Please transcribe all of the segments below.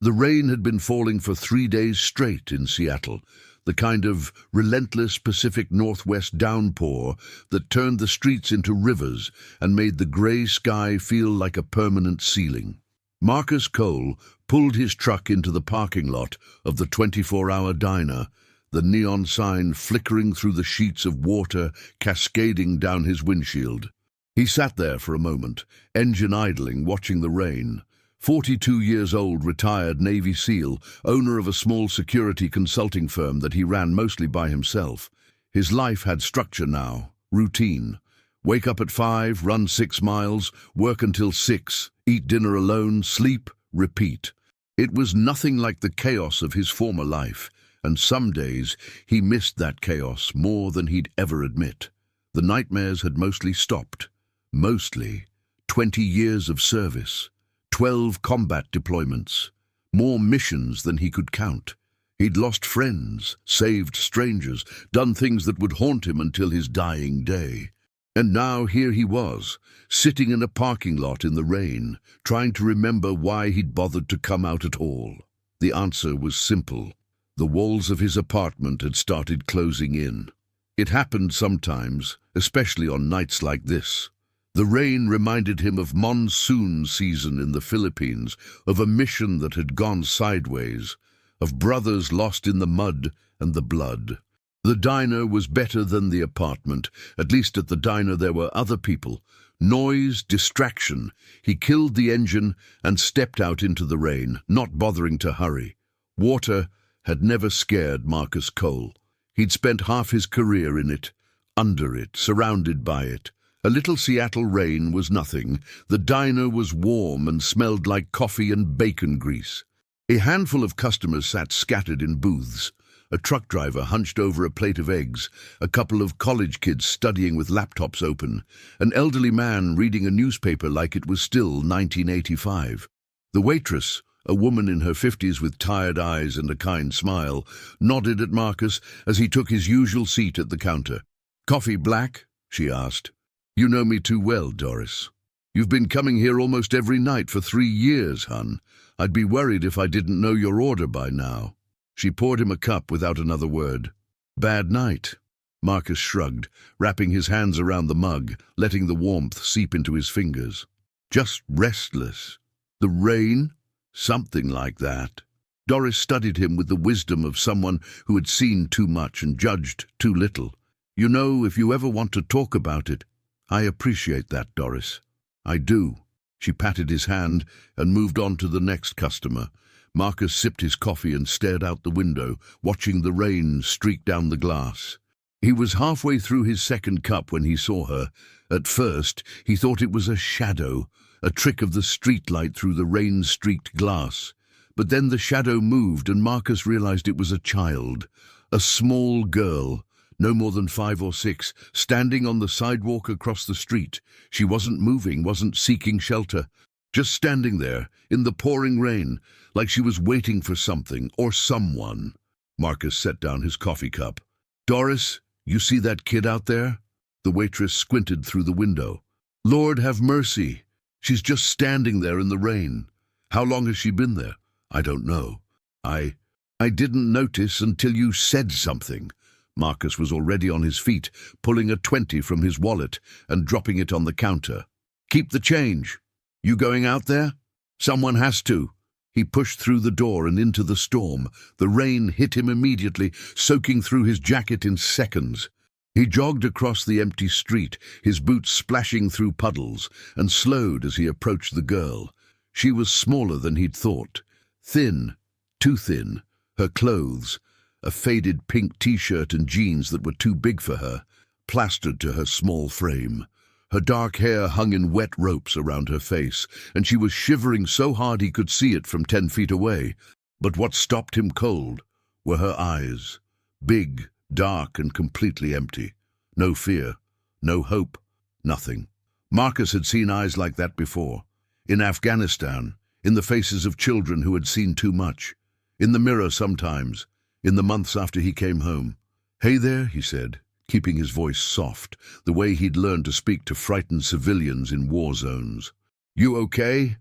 The rain had been falling for 3 days straight in Seattle, the kind of relentless Pacific Northwest downpour that turned the streets into rivers and made the gray sky feel like a permanent ceiling. Marcus Cole pulled his truck into the parking lot of the 24-hour diner, the neon sign flickering through the sheets of water cascading down his windshield. He sat there for a moment, engine idling, watching the rain. 42 years old, retired Navy SEAL, owner of a small security consulting firm that he ran mostly by himself. His life had structure now, routine. Wake up at 5, run 6 miles, work until 6, eat dinner alone, sleep, repeat. It was nothing like the chaos of his former life, and some days he missed that chaos more than he'd ever admit. The nightmares had mostly stopped. Mostly. 20 years of service. 12 combat deployments, more missions than he could count. He'd lost friends, saved strangers, done things that would haunt him until his dying day. And now here he was, sitting in a parking lot in the rain, trying to remember why he'd bothered to come out at all. The answer was simple. The walls of his apartment had started closing in. It happened sometimes, especially on nights like this. The rain reminded him of monsoon season in the Philippines, of a mission that had gone sideways, of brothers lost in the mud and the blood. The diner was better than the apartment. At least at the diner there were other people. Noise, distraction. He killed the engine and stepped out into the rain, not bothering to hurry. Water had never scared Marcus Cole. He'd spent half his career in it, under it, surrounded by it. A little Seattle rain was nothing. The diner was warm and smelled like coffee and bacon grease. A handful of customers sat scattered in booths. A truck driver hunched over a plate of eggs, a couple of college kids studying with laptops open, an elderly man reading a newspaper like it was still 1985. The waitress, a woman in her 50s with tired eyes and a kind smile, nodded at Marcus as he took his usual seat at the counter. "Coffee black?" she asked. "You know me too well, Doris. You've been coming here almost every night for 3 years, hun. I'd be worried if I didn't know your order by now." She poured him a cup without another word. "Bad night?" Marcus shrugged, wrapping his hands around the mug, letting the warmth seep into his fingers. "Just restless." "The rain?" "Something like that." Doris studied him with the wisdom of someone who had seen too much and judged too little. "You know, if you ever want to talk about it—" "I appreciate that, Doris. I do." She patted his hand and moved on to the next customer. Marcus sipped his coffee and stared out the window, watching the rain streak down the glass. He was halfway through his second cup when he saw her. At first, he thought it was a shadow, a trick of the streetlight through the rain-streaked glass. But then the shadow moved and Marcus realized it was a child, a small girl, no more than 5 or 6, standing on the sidewalk across the street. She wasn't moving, wasn't seeking shelter, just standing there, in the pouring rain, like she was waiting for something or someone. Marcus set down his coffee cup. "Doris, you see that kid out there?" The waitress squinted through the window. "Lord have mercy. She's just standing there in the rain. How long has she been there?" "I don't know. I didn't notice until you said something." Marcus was already on his feet, pulling a 20 from his wallet and dropping it on the counter. "Keep the change. You going out there?" "Someone has to." He pushed through the door and into the storm. The rain hit him immediately, soaking through his jacket in seconds. He jogged across the empty street, his boots splashing through puddles, and slowed as he approached the girl. She was smaller than he'd thought. Thin, too thin. Her clothes, a faded pink t-shirt and jeans that were too big for her, plastered to her small frame. Her dark hair hung in wet ropes around her face, and she was shivering so hard he could see it from 10 feet away. But what stopped him cold were her eyes, big, dark, and completely empty. No fear, no hope, nothing. Marcus had seen eyes like that before. In Afghanistan, in the faces of children who had seen too much. In the mirror sometimes, in the months after he came home. "Hey there," he said, keeping his voice soft, the way he'd learned to speak to frightened civilians in war zones. "You okay?"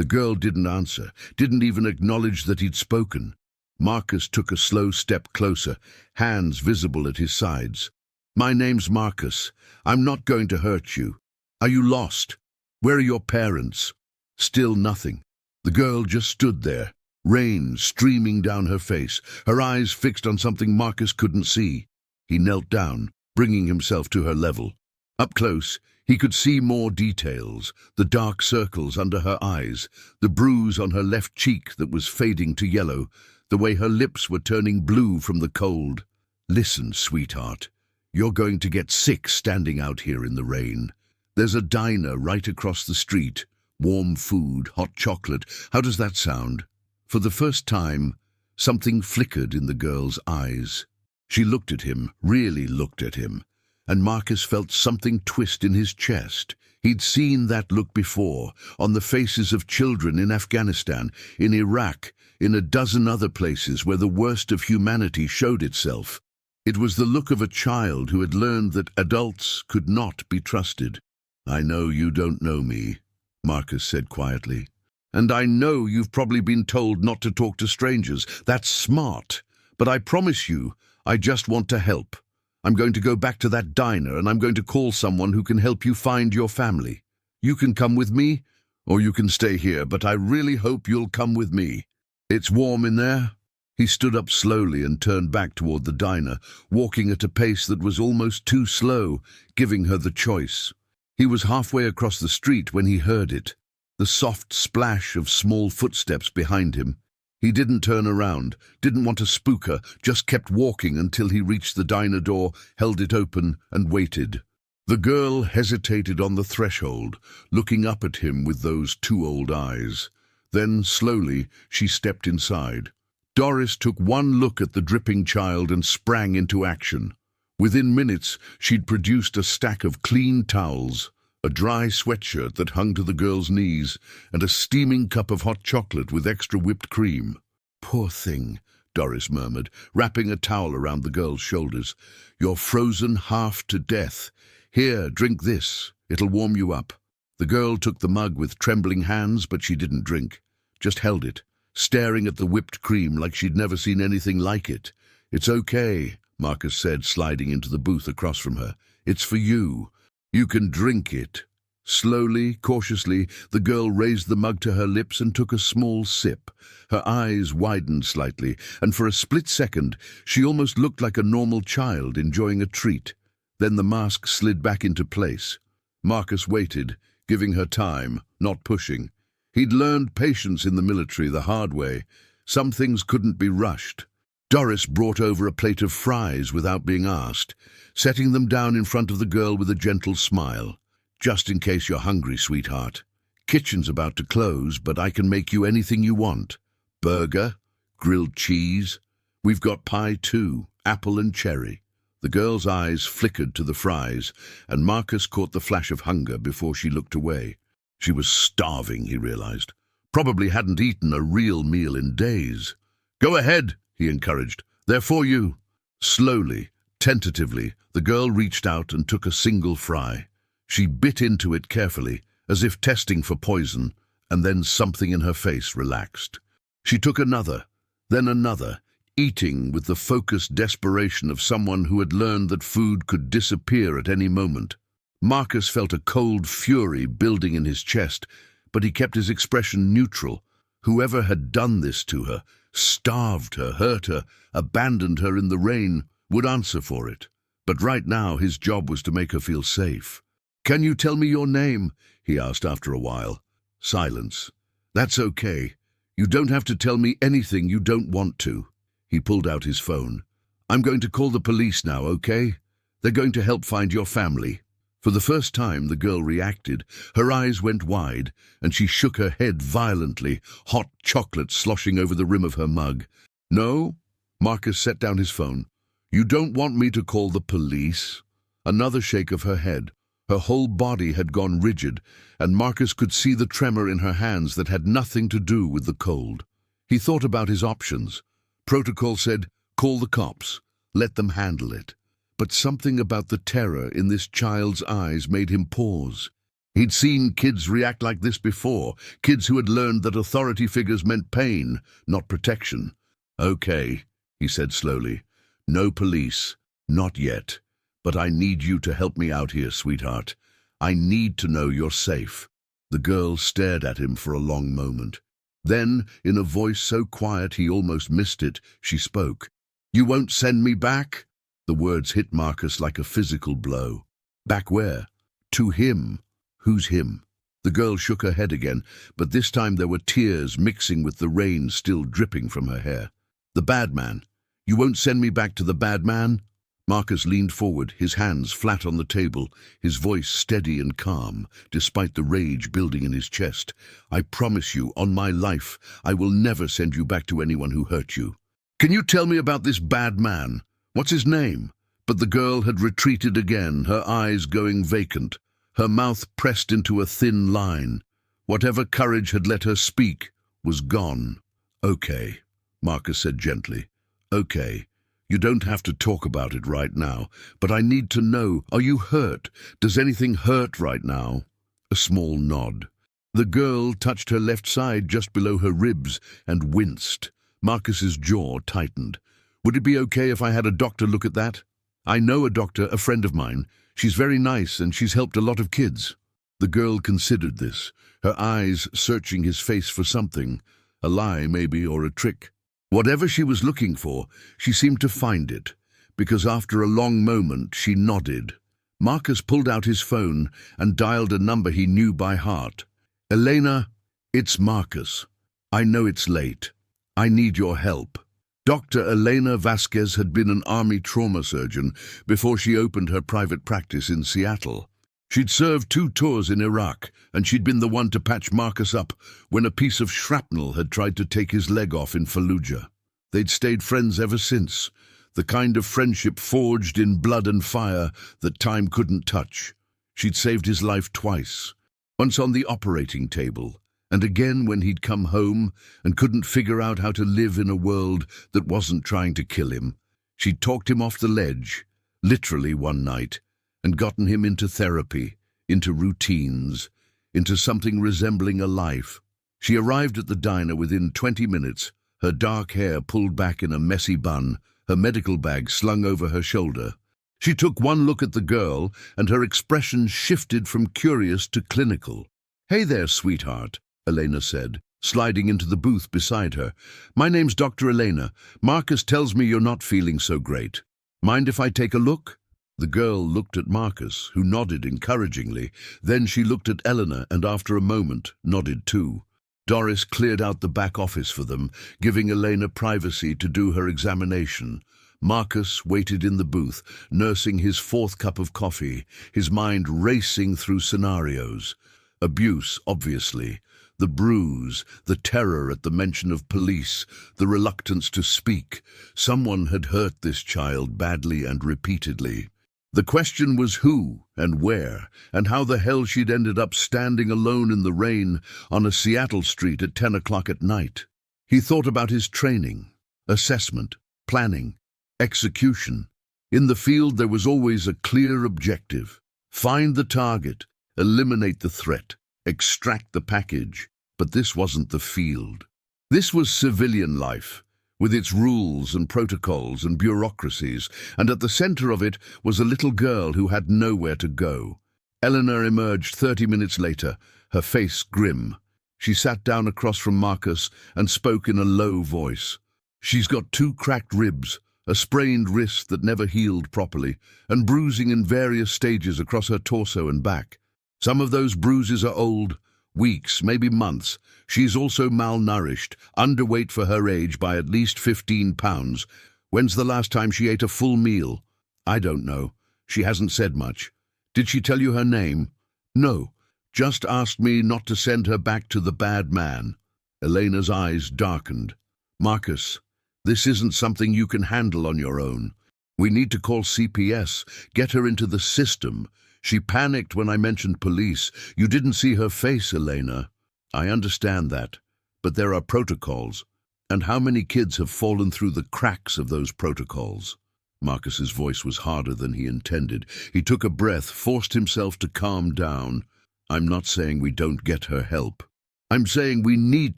The girl didn't answer, didn't even acknowledge that he'd spoken. Marcus took a slow step closer, hands visible at his sides. "My name's Marcus. I'm not going to hurt you. Are you lost? Where are your parents?" Still nothing. The girl just stood there, rain streaming down her face, her eyes fixed on something Marcus couldn't see. He knelt down, bringing himself to her level. Up close, he could see more details, the dark circles under her eyes, the bruise on her left cheek that was fading to yellow, the way her lips were turning blue from the cold. "Listen, sweetheart, you're going to get sick standing out here in the rain. There's a diner right across the street. Warm food, hot chocolate. How does that sound?" For the first time, something flickered in the girl's eyes. She looked at him, really looked at him, and Marcus felt something twist in his chest. He'd seen that look before, on the faces of children in Afghanistan, in Iraq, in a dozen other places where the worst of humanity showed itself. It was the look of a child who had learned that adults could not be trusted. "I know you don't know me," Marcus said quietly. "And I know you've probably been told not to talk to strangers. That's smart. But I promise you, I just want to help. I'm going to go back to that diner and I'm going to call someone who can help you find your family. You can come with me, or you can stay here, but I really hope you'll come with me. It's warm in there." He stood up slowly and turned back toward the diner, walking at a pace that was almost too slow, giving her the choice. He was halfway across the street when he heard it, the soft splash of small footsteps behind him. He didn't turn around, didn't want to spook her, just kept walking until he reached the diner door, held it open, and waited. The girl hesitated on the threshold, looking up at him with those two old eyes. Then, slowly, she stepped inside. Doris took one look at the dripping child and sprang into action. Within minutes, she'd produced a stack of clean towels, a dry sweatshirt that hung to the girl's knees, and a steaming cup of hot chocolate with extra whipped cream. "Poor thing," Doris murmured, wrapping a towel around the girl's shoulders. "You're frozen half to death. Here, drink this. It'll warm you up." The girl took the mug with trembling hands, but she didn't drink, just held it, staring at the whipped cream like she'd never seen anything like it. "It's okay," Marcus said, sliding into the booth across from her. "It's for you. You can drink it." Slowly, cautiously, the girl raised the mug to her lips and took a small sip. Her eyes widened slightly, and for a split second, she almost looked like a normal child enjoying a treat. Then the mask slid back into place. Marcus waited, giving her time, not pushing. He'd learned patience in the military the hard way. Some things couldn't be rushed. Doris brought over a plate of fries without being asked, setting them down in front of the girl with a gentle smile. "Just in case you're hungry, sweetheart. Kitchen's about to close, but I can make you anything you want. Burger, grilled cheese. We've got pie too, apple and cherry." The girl's eyes flickered to the fries, and Marcus caught the flash of hunger before she looked away. She was starving, he realized. Probably hadn't eaten a real meal in days. "Go ahead," he encouraged. "They're for you." Slowly, tentatively, the girl reached out and took a single fry. She bit into it carefully, as if testing for poison, and then something in her face relaxed. She took another, then another, eating with the focused desperation of someone who had learned that food could disappear at any moment. Marcus felt a cold fury building in his chest, but he kept his expression neutral. Whoever had done this to her, starved her, hurt her, abandoned her in the rain, would answer for it. But right now his job was to make her feel safe. "Can you tell me your name?" he asked after a while. Silence. "That's okay. You don't have to tell me anything you don't want to." He pulled out his phone. "I'm going to call the police now, okay? They're going to help find your family." For the first time the girl reacted. Her eyes went wide, and she shook her head violently, hot chocolate sloshing over the rim of her mug. "No?" Marcus set down his phone. "You don't want me to call the police?" Another shake of her head. Her whole body had gone rigid, and Marcus could see the tremor in her hands that had nothing to do with the cold. He thought about his options. Protocol said, call the cops, let them handle it. But something about the terror in this child's eyes made him pause. He'd seen kids react like this before, kids who had learned that authority figures meant pain, not protection. "Okay," he said slowly. "No police. Not yet. But I need you to help me out here, sweetheart. I need to know you're safe." The girl stared at him for a long moment. Then, in a voice so quiet he almost missed it, she spoke. "You won't send me back?" The words hit Marcus like a physical blow. "Back where?" "To him." "Who's him?" The girl shook her head again, but this time there were tears mixing with the rain still dripping from her hair. "The bad man. You won't send me back to the bad man?" Marcus leaned forward, his hands flat on the table, his voice steady and calm, despite the rage building in his chest. "I promise you, on my life, I will never send you back to anyone who hurt you." "Can you tell me about this bad man? What's his name?" But the girl had retreated again, her eyes going vacant, her mouth pressed into a thin line. Whatever courage had let her speak was gone. "Okay," Marcus said gently. "Okay. You don't have to talk about it right now, but I need to know, are you hurt? Does anything hurt right now?" A small nod. The girl touched her left side just below her ribs and winced. Marcus's jaw tightened. "Would it be okay if I had a doctor look at that? I know a doctor, a friend of mine. She's very nice and she's helped a lot of kids." The girl considered this, her eyes searching his face for something, a lie maybe or a trick. Whatever she was looking for, she seemed to find it, because after a long moment she nodded. Marcus pulled out his phone and dialed a number he knew by heart. "Elena, it's Marcus. I know it's late. I need your help." Dr. Elena Vasquez had been an army trauma surgeon before she opened her private practice in Seattle. She'd served 2 tours in Iraq, and she'd been the one to patch Marcus up when a piece of shrapnel had tried to take his leg off in Fallujah. They'd stayed friends ever since, the kind of friendship forged in blood and fire that time couldn't touch. She'd saved his life twice, once on the operating table, and again when he'd come home and couldn't figure out how to live in a world that wasn't trying to kill him. She'd talked him off the ledge, literally one night, and gotten him into therapy, into routines, into something resembling a life. She arrived at the diner within 20 minutes, her dark hair pulled back in a messy bun, her medical bag slung over her shoulder. She took one look at the girl, and her expression shifted from curious to clinical. "Hey there, sweetheart," Elena said, sliding into the booth beside her. "My name's Dr. Elena. Marcus tells me you're not feeling so great. Mind if I take a look?" The girl looked at Marcus, who nodded encouragingly. Then she looked at Eleanor and after a moment nodded too. Doris cleared out the back office for them, giving Elena privacy to do her examination. Marcus waited in the booth, nursing his 4th cup of coffee, his mind racing through scenarios. Abuse, obviously. The bruise, the terror at the mention of police, the reluctance to speak. Someone had hurt this child badly and repeatedly. The question was who and where, and how the hell she'd ended up standing alone in the rain on a Seattle street at 10 o'clock at night. He thought about his training, assessment, planning, execution. In the field there was always a clear objective. Find the target, eliminate the threat, extract the package. But this wasn't the field. This was civilian life, with its rules and protocols and bureaucracies, and at the center of it was a little girl who had nowhere to go. Eleanor emerged 30 minutes later, her face grim. She sat down across from Marcus and spoke in a low voice. "She's got 2 cracked ribs, a sprained wrist that never healed properly, and bruising in various stages across her torso and back. Some of those bruises are old, weeks, maybe months. She's also malnourished, underweight for her age by at least 15 pounds. When's the last time she ate a full meal?" "I don't know. She hasn't said much." "Did she tell you her name?" "No. Just asked me not to send her back to the bad man." Elena's eyes darkened. "Marcus, this isn't something you can handle on your own. We need to call CPS, get her into the system. She panicked when I mentioned police. You didn't see her face, Elena." "I understand that, but there are protocols. And how many kids have fallen through the cracks of those protocols?" Marcus's voice was harder than he intended. He took a breath, forced himself to calm down. I'm not saying we don't get her help. I'm saying we need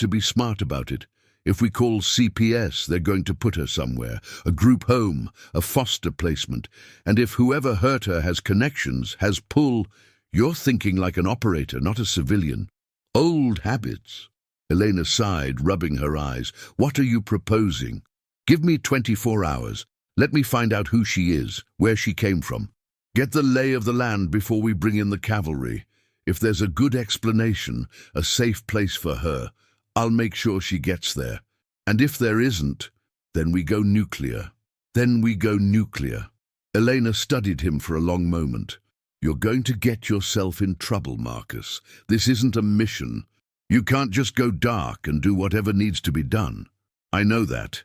to be smart about it. If we call CPS, they're going to put her somewhere, a group home, a foster placement. And if whoever hurt her has connections, has pull, you're thinking like an operator, not a civilian. Old habits. Elena sighed, rubbing her eyes. What are you proposing? Give me 24 hours. Let me find out who she is, where she came from. Get the lay of the land before we bring in the cavalry. If there's a good explanation, a safe place for her, I'll make sure she gets there. And if there isn't, then we go nuclear. Elena studied him for a long moment. You're going to get yourself in trouble, Marcus. This isn't a mission. You can't just go dark and do whatever needs to be done. I know that.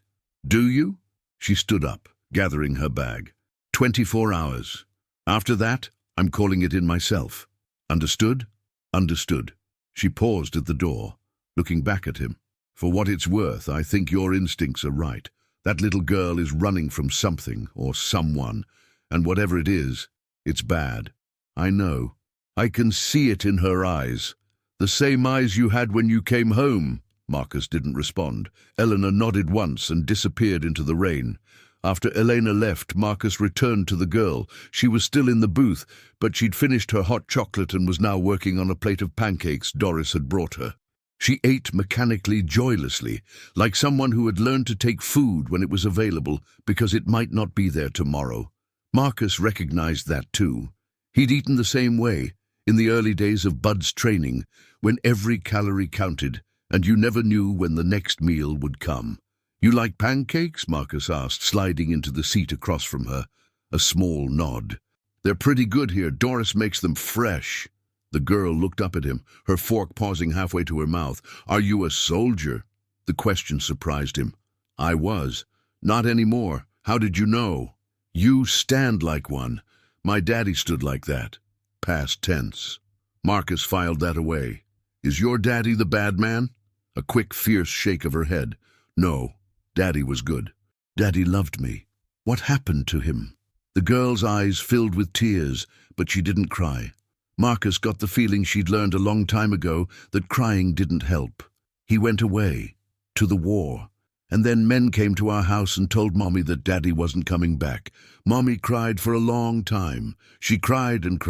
Do you? She stood up, gathering her bag. 24 hours. After that, I'm calling it in myself. Understood? Understood. She paused at the door, looking back at him. For what it's worth, I think your instincts are right. That little girl is running from something or someone, and whatever it is, it's bad. I know. I can see it in her eyes. The same eyes you had when you came home. Marcus didn't respond. Eleanor nodded once and disappeared into the rain. After Elena left, Marcus returned to the girl. She was still in the booth, but she'd finished her hot chocolate and was now working on a plate of pancakes Doris had brought her. She ate mechanically, joylessly, like someone who had learned to take food when it was available because it might not be there tomorrow. Marcus recognized that too. He'd eaten the same way, in the early days of Bud's training, when every calorie counted, and you never knew when the next meal would come. You like pancakes? Marcus asked, sliding into the seat across from her. A small nod. They're pretty good here. Doris makes them fresh. The girl looked up at him, her fork pausing halfway to her mouth. Are you a soldier? The question surprised him. I was. Not anymore. How did you know? You stand like one. My daddy stood like that. Past tense. Marcus filed that away. Is your daddy the bad man? A quick, fierce shake of her head. No. Daddy was good. Daddy loved me. What happened to him? The girl's eyes filled with tears, but she didn't cry. Marcus got the feeling she'd learned a long time ago that crying didn't help. He went away, to the war. And then men came to our house and told Mommy that Daddy wasn't coming back. Mommy cried for a long time. She cried, and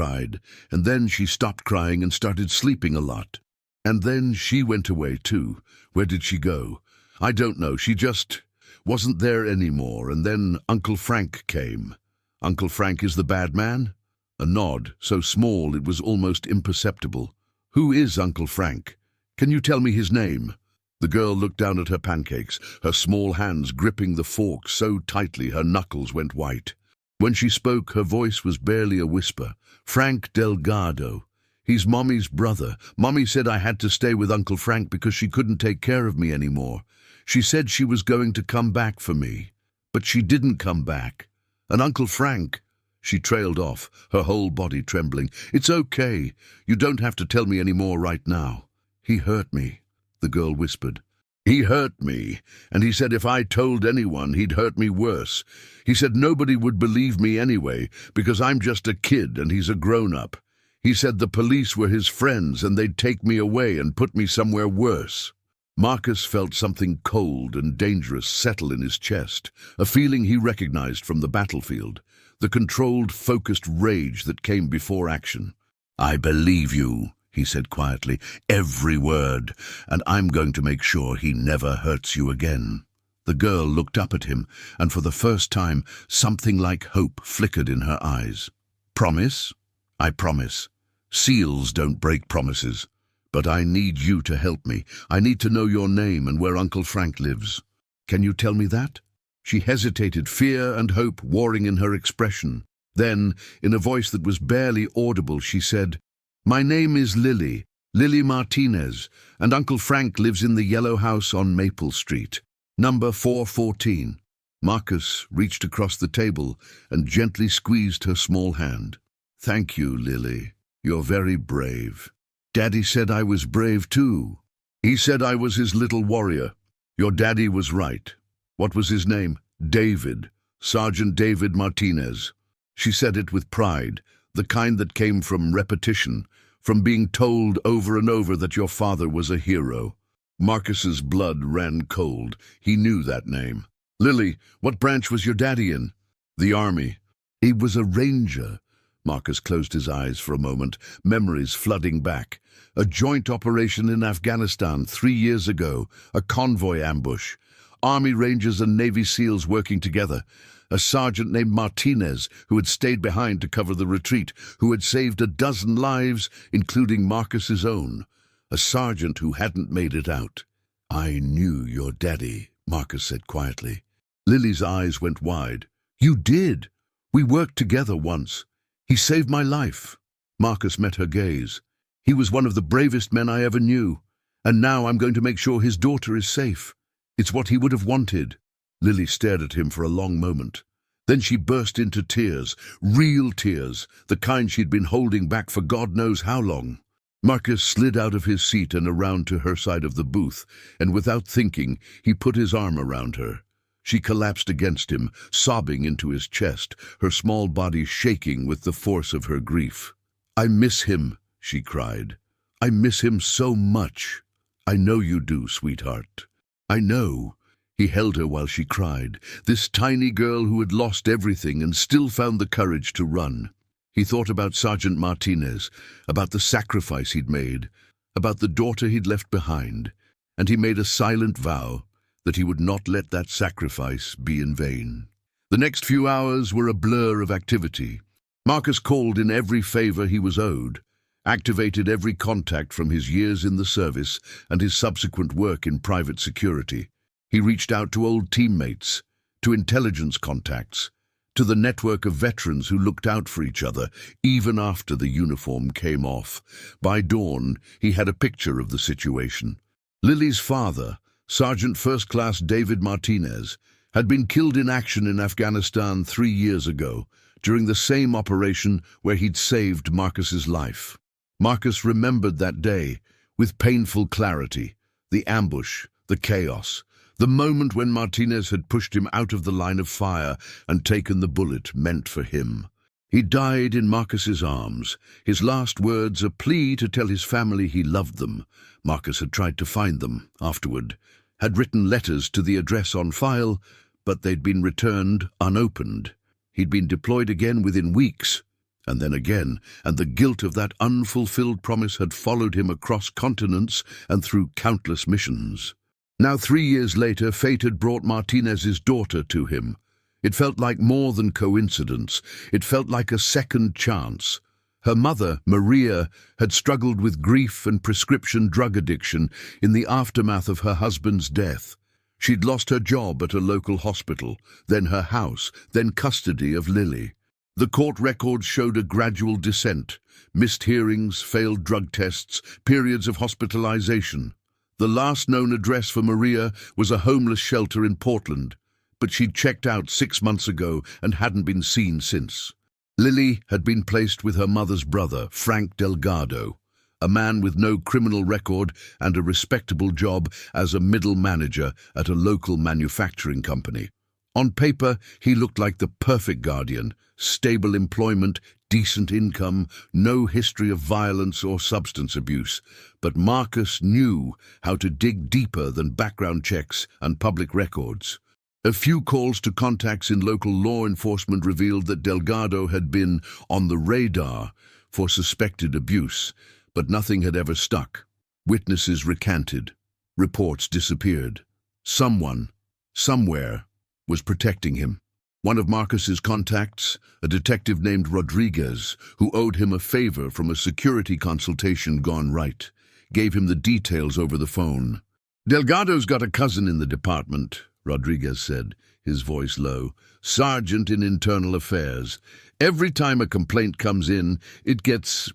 then she stopped crying and started sleeping a lot. And then she went away too. Where did she go? I don't know. She just wasn't there anymore. And then Uncle Frank came. Uncle Frank is the bad man? A nod, so small it was almost imperceptible. Who is Uncle Frank? Can you tell me his name? The girl looked down at her pancakes, her small hands gripping the fork so tightly her knuckles went white. When she spoke, her voice was barely a whisper. Frank Delgado. He's Mommy's brother. Mommy said I had to stay with Uncle Frank because she couldn't take care of me anymore. She said she was going to come back for me. But she didn't come back. And Uncle Frank... She trailed off, her whole body trembling. It's okay. You don't have to tell me any more right now. He hurt me, the girl whispered. He hurt me, and he said if I told anyone, he'd hurt me worse. He said nobody would believe me anyway, because I'm just a kid and he's a grown-up. He said the police were his friends and they'd take me away and put me somewhere worse. Marcus felt something cold and dangerous settle in his chest, a feeling he recognized from the battlefield, the controlled, focused rage that came before action. I believe you, he said quietly, every word, and I'm going to make sure he never hurts you again. The girl looked up at him, and for the first time, something like hope flickered in her eyes. Promise? I promise. Seals don't break promises. But I need you to help me. I need to know your name and where Uncle Frank lives. Can you tell me that? She hesitated, fear and hope warring in her expression. Then, in a voice that was barely audible, she said, My name is Lily Martinez, and Uncle Frank lives in the yellow house on Maple Street, number 414. Marcus reached across the table and gently squeezed her small hand. Thank you, Lily. You're very brave. Daddy said I was brave too. He said I was his little warrior. Your daddy was right. What was his name? David. Sergeant David Martinez. She said it with pride, the kind that came from repetition, from being told over and over that your father was a hero. Marcus's blood ran cold. He knew that name. Lily, what branch was your daddy in? The army. He was a ranger. Marcus closed his eyes for a moment, memories flooding back. A joint operation in Afghanistan 3 years ago, a convoy ambush. Army Rangers and Navy SEALs working together. A sergeant named Martinez, who had stayed behind to cover the retreat, who had saved 12 lives, including Marcus's own. A sergeant who hadn't made it out. I knew your daddy, Marcus said quietly. Lily's eyes went wide. You did. We worked together once. He saved my life. Marcus met her gaze. He was one of the bravest men I ever knew. And now I'm going to make sure his daughter is safe. It's what he would have wanted. Lily stared at him for a long moment. Then she burst into tears, real tears, the kind she'd been holding back for God knows how long. Marcus slid out of his seat and around to her side of the booth, and without thinking, he put his arm around her. She collapsed against him, sobbing into his chest, her small body shaking with the force of her grief. I miss him, she cried. I miss him so much. I know you do, sweetheart. I know. He held her while she cried, this tiny girl who had lost everything and still found the courage to run. He thought about Sergeant Martinez, about the sacrifice he'd made, about the daughter he'd left behind, and he made a silent vow that he would not let that sacrifice be in vain. The next few hours were a blur of activity. Marcus called in every favor he was owed, activated every contact from his years in the service and his subsequent work in private security. He reached out to old teammates, to intelligence contacts, to the network of veterans who looked out for each other, even after the uniform came off. By dawn, he had a picture of the situation. Lily's father, Sergeant First Class David Martinez, had been killed in action in Afghanistan 3 years ago, during the same operation where he'd saved Marcus's life. Marcus remembered that day with painful clarity, the ambush, the chaos, the moment when Martinez had pushed him out of the line of fire and taken the bullet meant for him. He died in Marcus's arms, his last words a plea to tell his family he loved them. Marcus had tried to find them afterward, had written letters to the address on file, but they'd been returned unopened. He'd been deployed again within weeks, and then again, and the guilt of that unfulfilled promise had followed him across continents and through countless missions. Now 3 years later, fate had brought Martinez's daughter to him. It felt like more than coincidence. It felt like a second chance. Her mother, Maria, had struggled with grief and prescription drug addiction in the aftermath of her husband's death. She'd lost her job at a local hospital, then her house, then custody of Lily. The court records showed a gradual descent, missed hearings, failed drug tests, periods of hospitalization. The last known address for Maria was a homeless shelter in Portland, but she'd checked out 6 months ago and hadn't been seen since. Lily had been placed with her mother's brother, Frank Delgado, a man with no criminal record and a respectable job as a middle manager at a local manufacturing company. On paper, he looked like the perfect guardian: stable employment, decent income, no history of violence or substance abuse. But Marcus knew how to dig deeper than background checks and public records. A few calls to contacts in local law enforcement revealed that Delgado had been on the radar for suspected abuse, but nothing had ever stuck. Witnesses recanted. Reports disappeared. Someone, somewhere, was protecting him. One of Marcus's contacts, a detective named Rodriguez, who owed him a favor from a security consultation gone right, gave him the details over the phone. Delgado's got a cousin in the department, Rodriguez said, his voice low. Sergeant in internal affairs. Every time a complaint comes in, it gets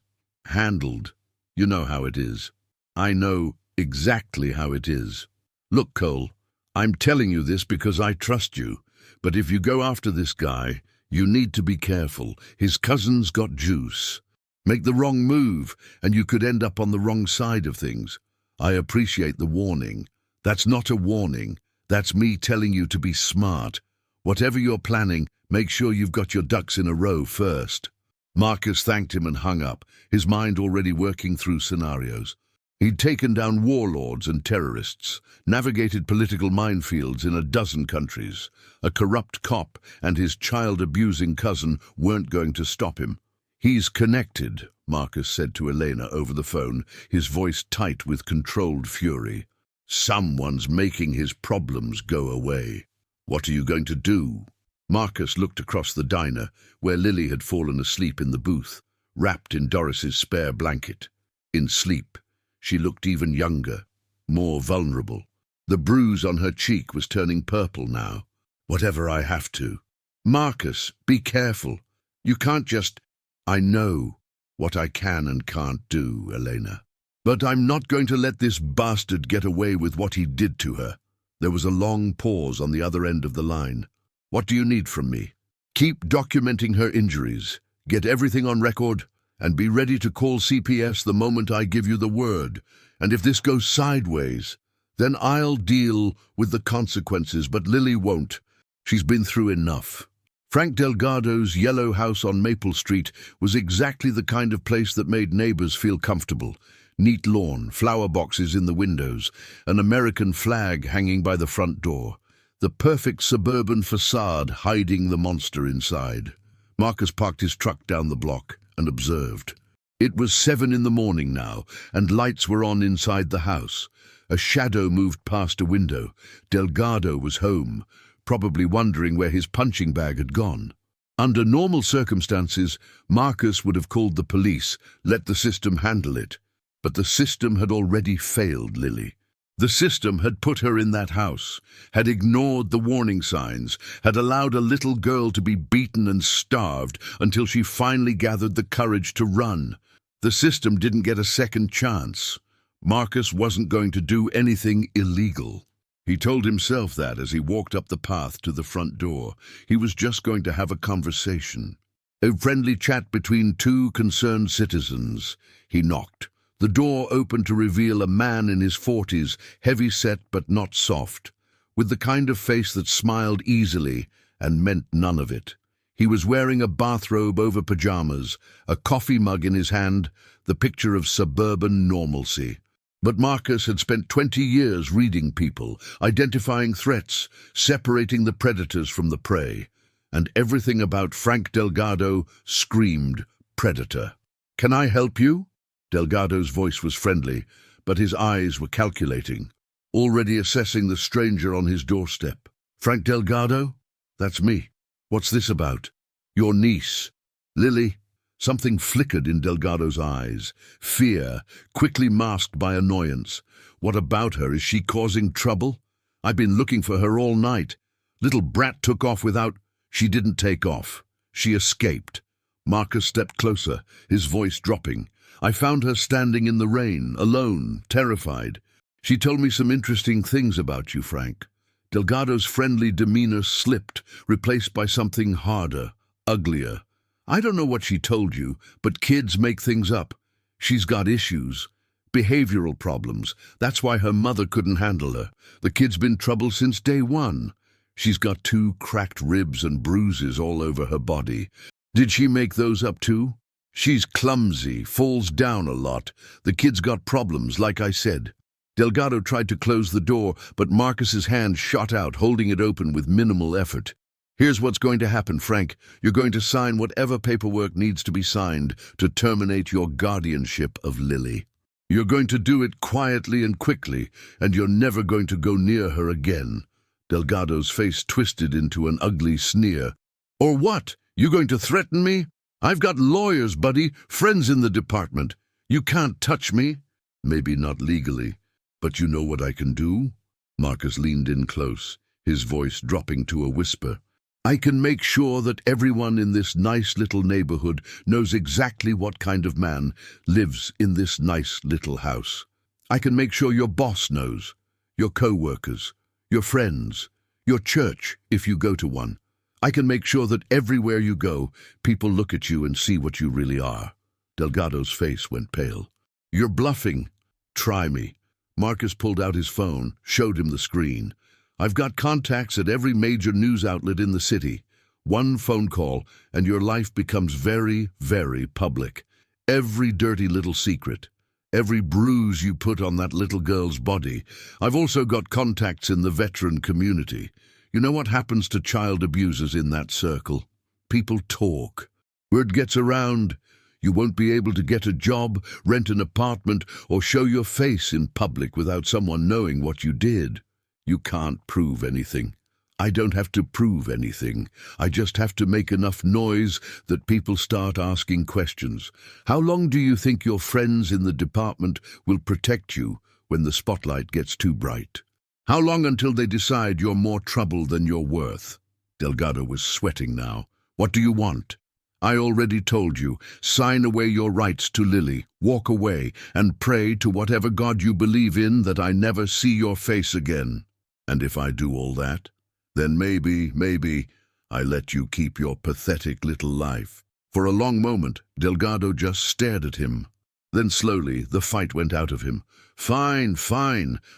handled. You know how it is. I know exactly how it is. Look, Cole, I'm telling you this because I trust you. But if you go after this guy, you need to be careful. His cousin's got juice. Make the wrong move, and you could end up on the wrong side of things. I appreciate the warning. That's not a warning. That's me telling you to be smart. Whatever you're planning, make sure you've got your ducks in a row first. Marcus thanked him and hung up, his mind already working through scenarios. He'd taken down warlords and terrorists, navigated political minefields in a dozen countries. A corrupt cop and his child-abusing cousin weren't going to stop him. "He's connected," Marcus said to Elena over the phone, his voice tight with controlled fury. "Someone's making his problems go away. What are you going to do?" Marcus looked across the diner, where Lily had fallen asleep in the booth, wrapped in Doris's spare blanket. In sleep, she looked even younger, more vulnerable. The bruise on her cheek was turning purple now. "Whatever I have to." "Marcus, be careful. You can't just—" "I know what I can and can't do, Elena. But I'm not going to let this bastard get away with what he did to her." There was a long pause on the other end of the line. "What do you need from me?" "Keep documenting her injuries, get everything on record, and be ready to call CPS the moment I give you the word. And if this goes sideways, then I'll deal with the consequences, but Lily won't. She's been through enough." Frank Delgado's yellow house on Maple Street was exactly the kind of place that made neighbors feel comfortable. Neat lawn, flower boxes in the windows, an American flag hanging by the front door. The perfect suburban facade hiding the monster inside. Marcus parked his truck down the block and observed. It was 7 in the morning now, and lights were on inside the house. A shadow moved past a window. Delgado was home, probably wondering where his punching bag had gone. Under normal circumstances, Marcus would have called the police, let the system handle it. But the system had already failed Lily. The system had put her in that house, had ignored the warning signs, had allowed a little girl to be beaten and starved until she finally gathered the courage to run. The system didn't get a second chance. Marcus wasn't going to do anything illegal. He told himself that as he walked up the path to the front door. He was just going to have a conversation. A friendly chat between two concerned citizens. He knocked. The door opened to reveal a man in his 40s, heavy-set but not soft, with the kind of face that smiled easily and meant none of it. He was wearing a bathrobe over pajamas, a coffee mug in his hand, the picture of suburban normalcy. But Marcus had spent 20 years reading people, identifying threats, separating the predators from the prey, and everything about Frank Delgado screamed predator. "Can I help you?" Delgado's voice was friendly, but his eyes were calculating, already assessing the stranger on his doorstep. "Frank Delgado? That's me. What's this about?" "Your niece, Lily." Something flickered in Delgado's eyes. Fear, quickly masked by annoyance. "What about her? Is she causing trouble? I've been looking for her all night. Little brat took off without—" "She didn't take off. She escaped." Marcus stepped closer, his voice dropping. "I found her standing in the rain, alone, terrified. She told me some interesting things about you, Frank." Delgado's friendly demeanor slipped, replaced by something harder, uglier. "I don't know what she told you, but kids make things up. She's got issues, behavioral problems. That's why her mother couldn't handle her. The kid's been trouble since day one. She's got 2 cracked ribs and bruises all over her body. Did she make those up too? She's clumsy, falls down a lot. The kid's got problems, like I said." Delgado tried to close the door, but Marcus's hand shot out, holding it open with minimal effort. "Here's what's going to happen, Frank. You're going to sign whatever paperwork needs to be signed to terminate your guardianship of Lily. You're going to do it quietly and quickly, and you're never going to go near her again." Delgado's face twisted into an ugly sneer. "Or what? You going to threaten me? I've got lawyers, buddy, friends in the department. You can't touch me." "Maybe not legally, but you know what I can do?" Marcus leaned in close, his voice dropping to a whisper. "I can make sure that everyone in this nice little neighborhood knows exactly what kind of man lives in this nice little house. I can make sure your boss knows, your co-workers, your friends, your church, if you go to one. I can make sure that everywhere you go, people look at you and see what you really are." Delgado's face went pale. "You're bluffing." "Try me." Marcus pulled out his phone, showed him the screen. "I've got contacts at every major news outlet in the city. One phone call, and your life becomes very, very public. Every dirty little secret, every bruise you put on that little girl's body. I've also got contacts in the veteran community. You know what happens to child abusers in that circle? People talk. Word gets around. You won't be able to get a job, rent an apartment, or show your face in public without someone knowing what you did. You can't prove anything. I don't have to prove anything. I just have to make enough noise that people start asking questions. How long do you think your friends in the department will protect you when the spotlight gets too bright? How long until they decide you're more trouble than you're worth? Delgado was sweating now. What do you want? I already told you. Sign away your rights to Lily, walk away, and pray to whatever God you believe in that I never see your face again. And if I do all that, then maybe, I let you keep your pathetic little life. For a long moment, Delgado just stared at him. Then slowly, the fight went out of him. Fine.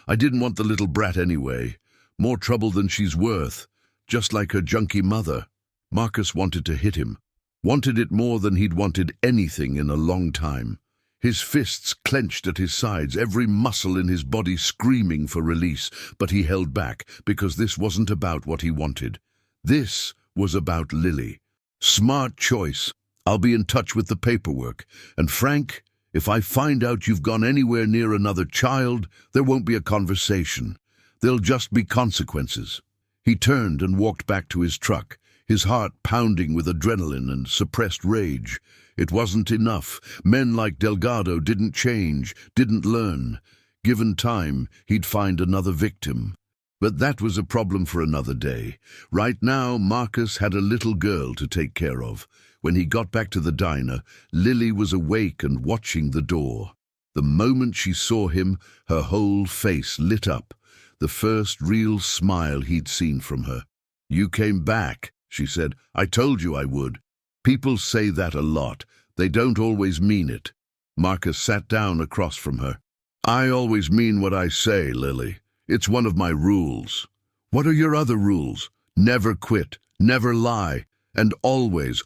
I didn't want the little brat anyway. More trouble than she's worth. Just like her junkie mother. Marcus wanted to hit him. Wanted it more than he'd wanted anything in a long time. His fists clenched at his sides, every muscle in his body screaming for release, but he held back because this wasn't about what he wanted. This was about Lily. Smart choice. I'll be in touch with the paperwork. And Frank, if I find out you've gone anywhere near another child, there won't be a conversation. There'll just be consequences. He turned and walked back to his truck, his heart pounding with adrenaline and suppressed rage. It wasn't enough. Men like Delgado didn't change, didn't learn. Given time, he'd find another victim. But that was a problem for another day. Right now, Marcus had a little girl to take care of. When he got back to the diner, Lily was awake and watching the door. The moment she saw him, her whole face lit up, the first real smile he'd seen from her. "You came back," she said. "I told you I would." People say that a lot. They don't always mean it. Marcus sat down across from her. "I always mean what I say, Lily. It's one of my rules." "What are your other rules?" "Never quit, never lie, and always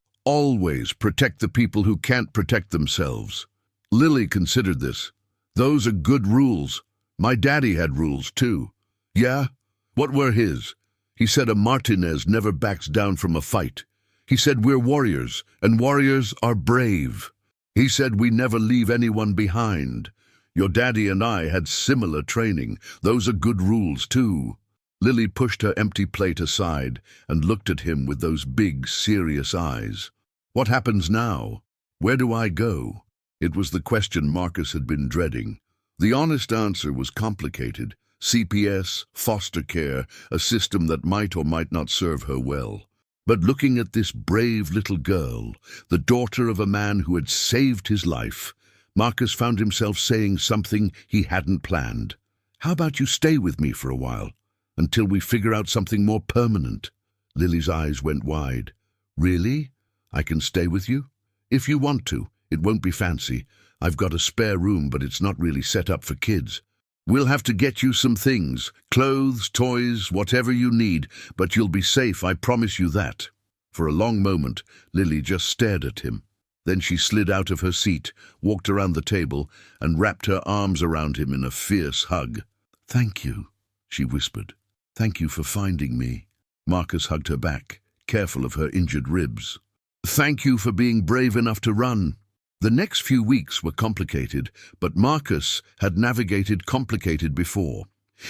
protect the people who can't protect themselves." Lily considered this. "Those are good rules. My daddy had rules too." "Yeah? What were his?" "He said a Martinez never backs down from a fight. He said we're warriors, and warriors are brave. He said we never leave anyone behind. Your daddy and I had similar training. Those are good rules too." Lily pushed her empty plate aside and looked at him with those big, serious eyes. "What happens now? Where do I go?" It was the question Marcus had been dreading. The honest answer was complicated. CPS, foster care, a system that might or might not serve her well. But looking at this brave little girl, the daughter of a man who had saved his life, Marcus found himself saying something he hadn't planned. "How about you stay with me for a while, until we figure out something more permanent?" Lily's eyes went wide. "Really? I can stay with you?" "If you want to. It won't be fancy. I've got a spare room, but it's not really set up for kids. We'll have to get you some things, clothes, toys, whatever you need, but you'll be safe, I promise you that." For a long moment, Lily just stared at him. Then she slid out of her seat, walked around the table, and wrapped her arms around him in a fierce hug. "Thank you," she whispered. "Thank you for finding me." Marcus hugged her back, careful of her injured ribs. "Thank you for being brave enough to run." The next few weeks were complicated, but Marcus had navigated complicated before.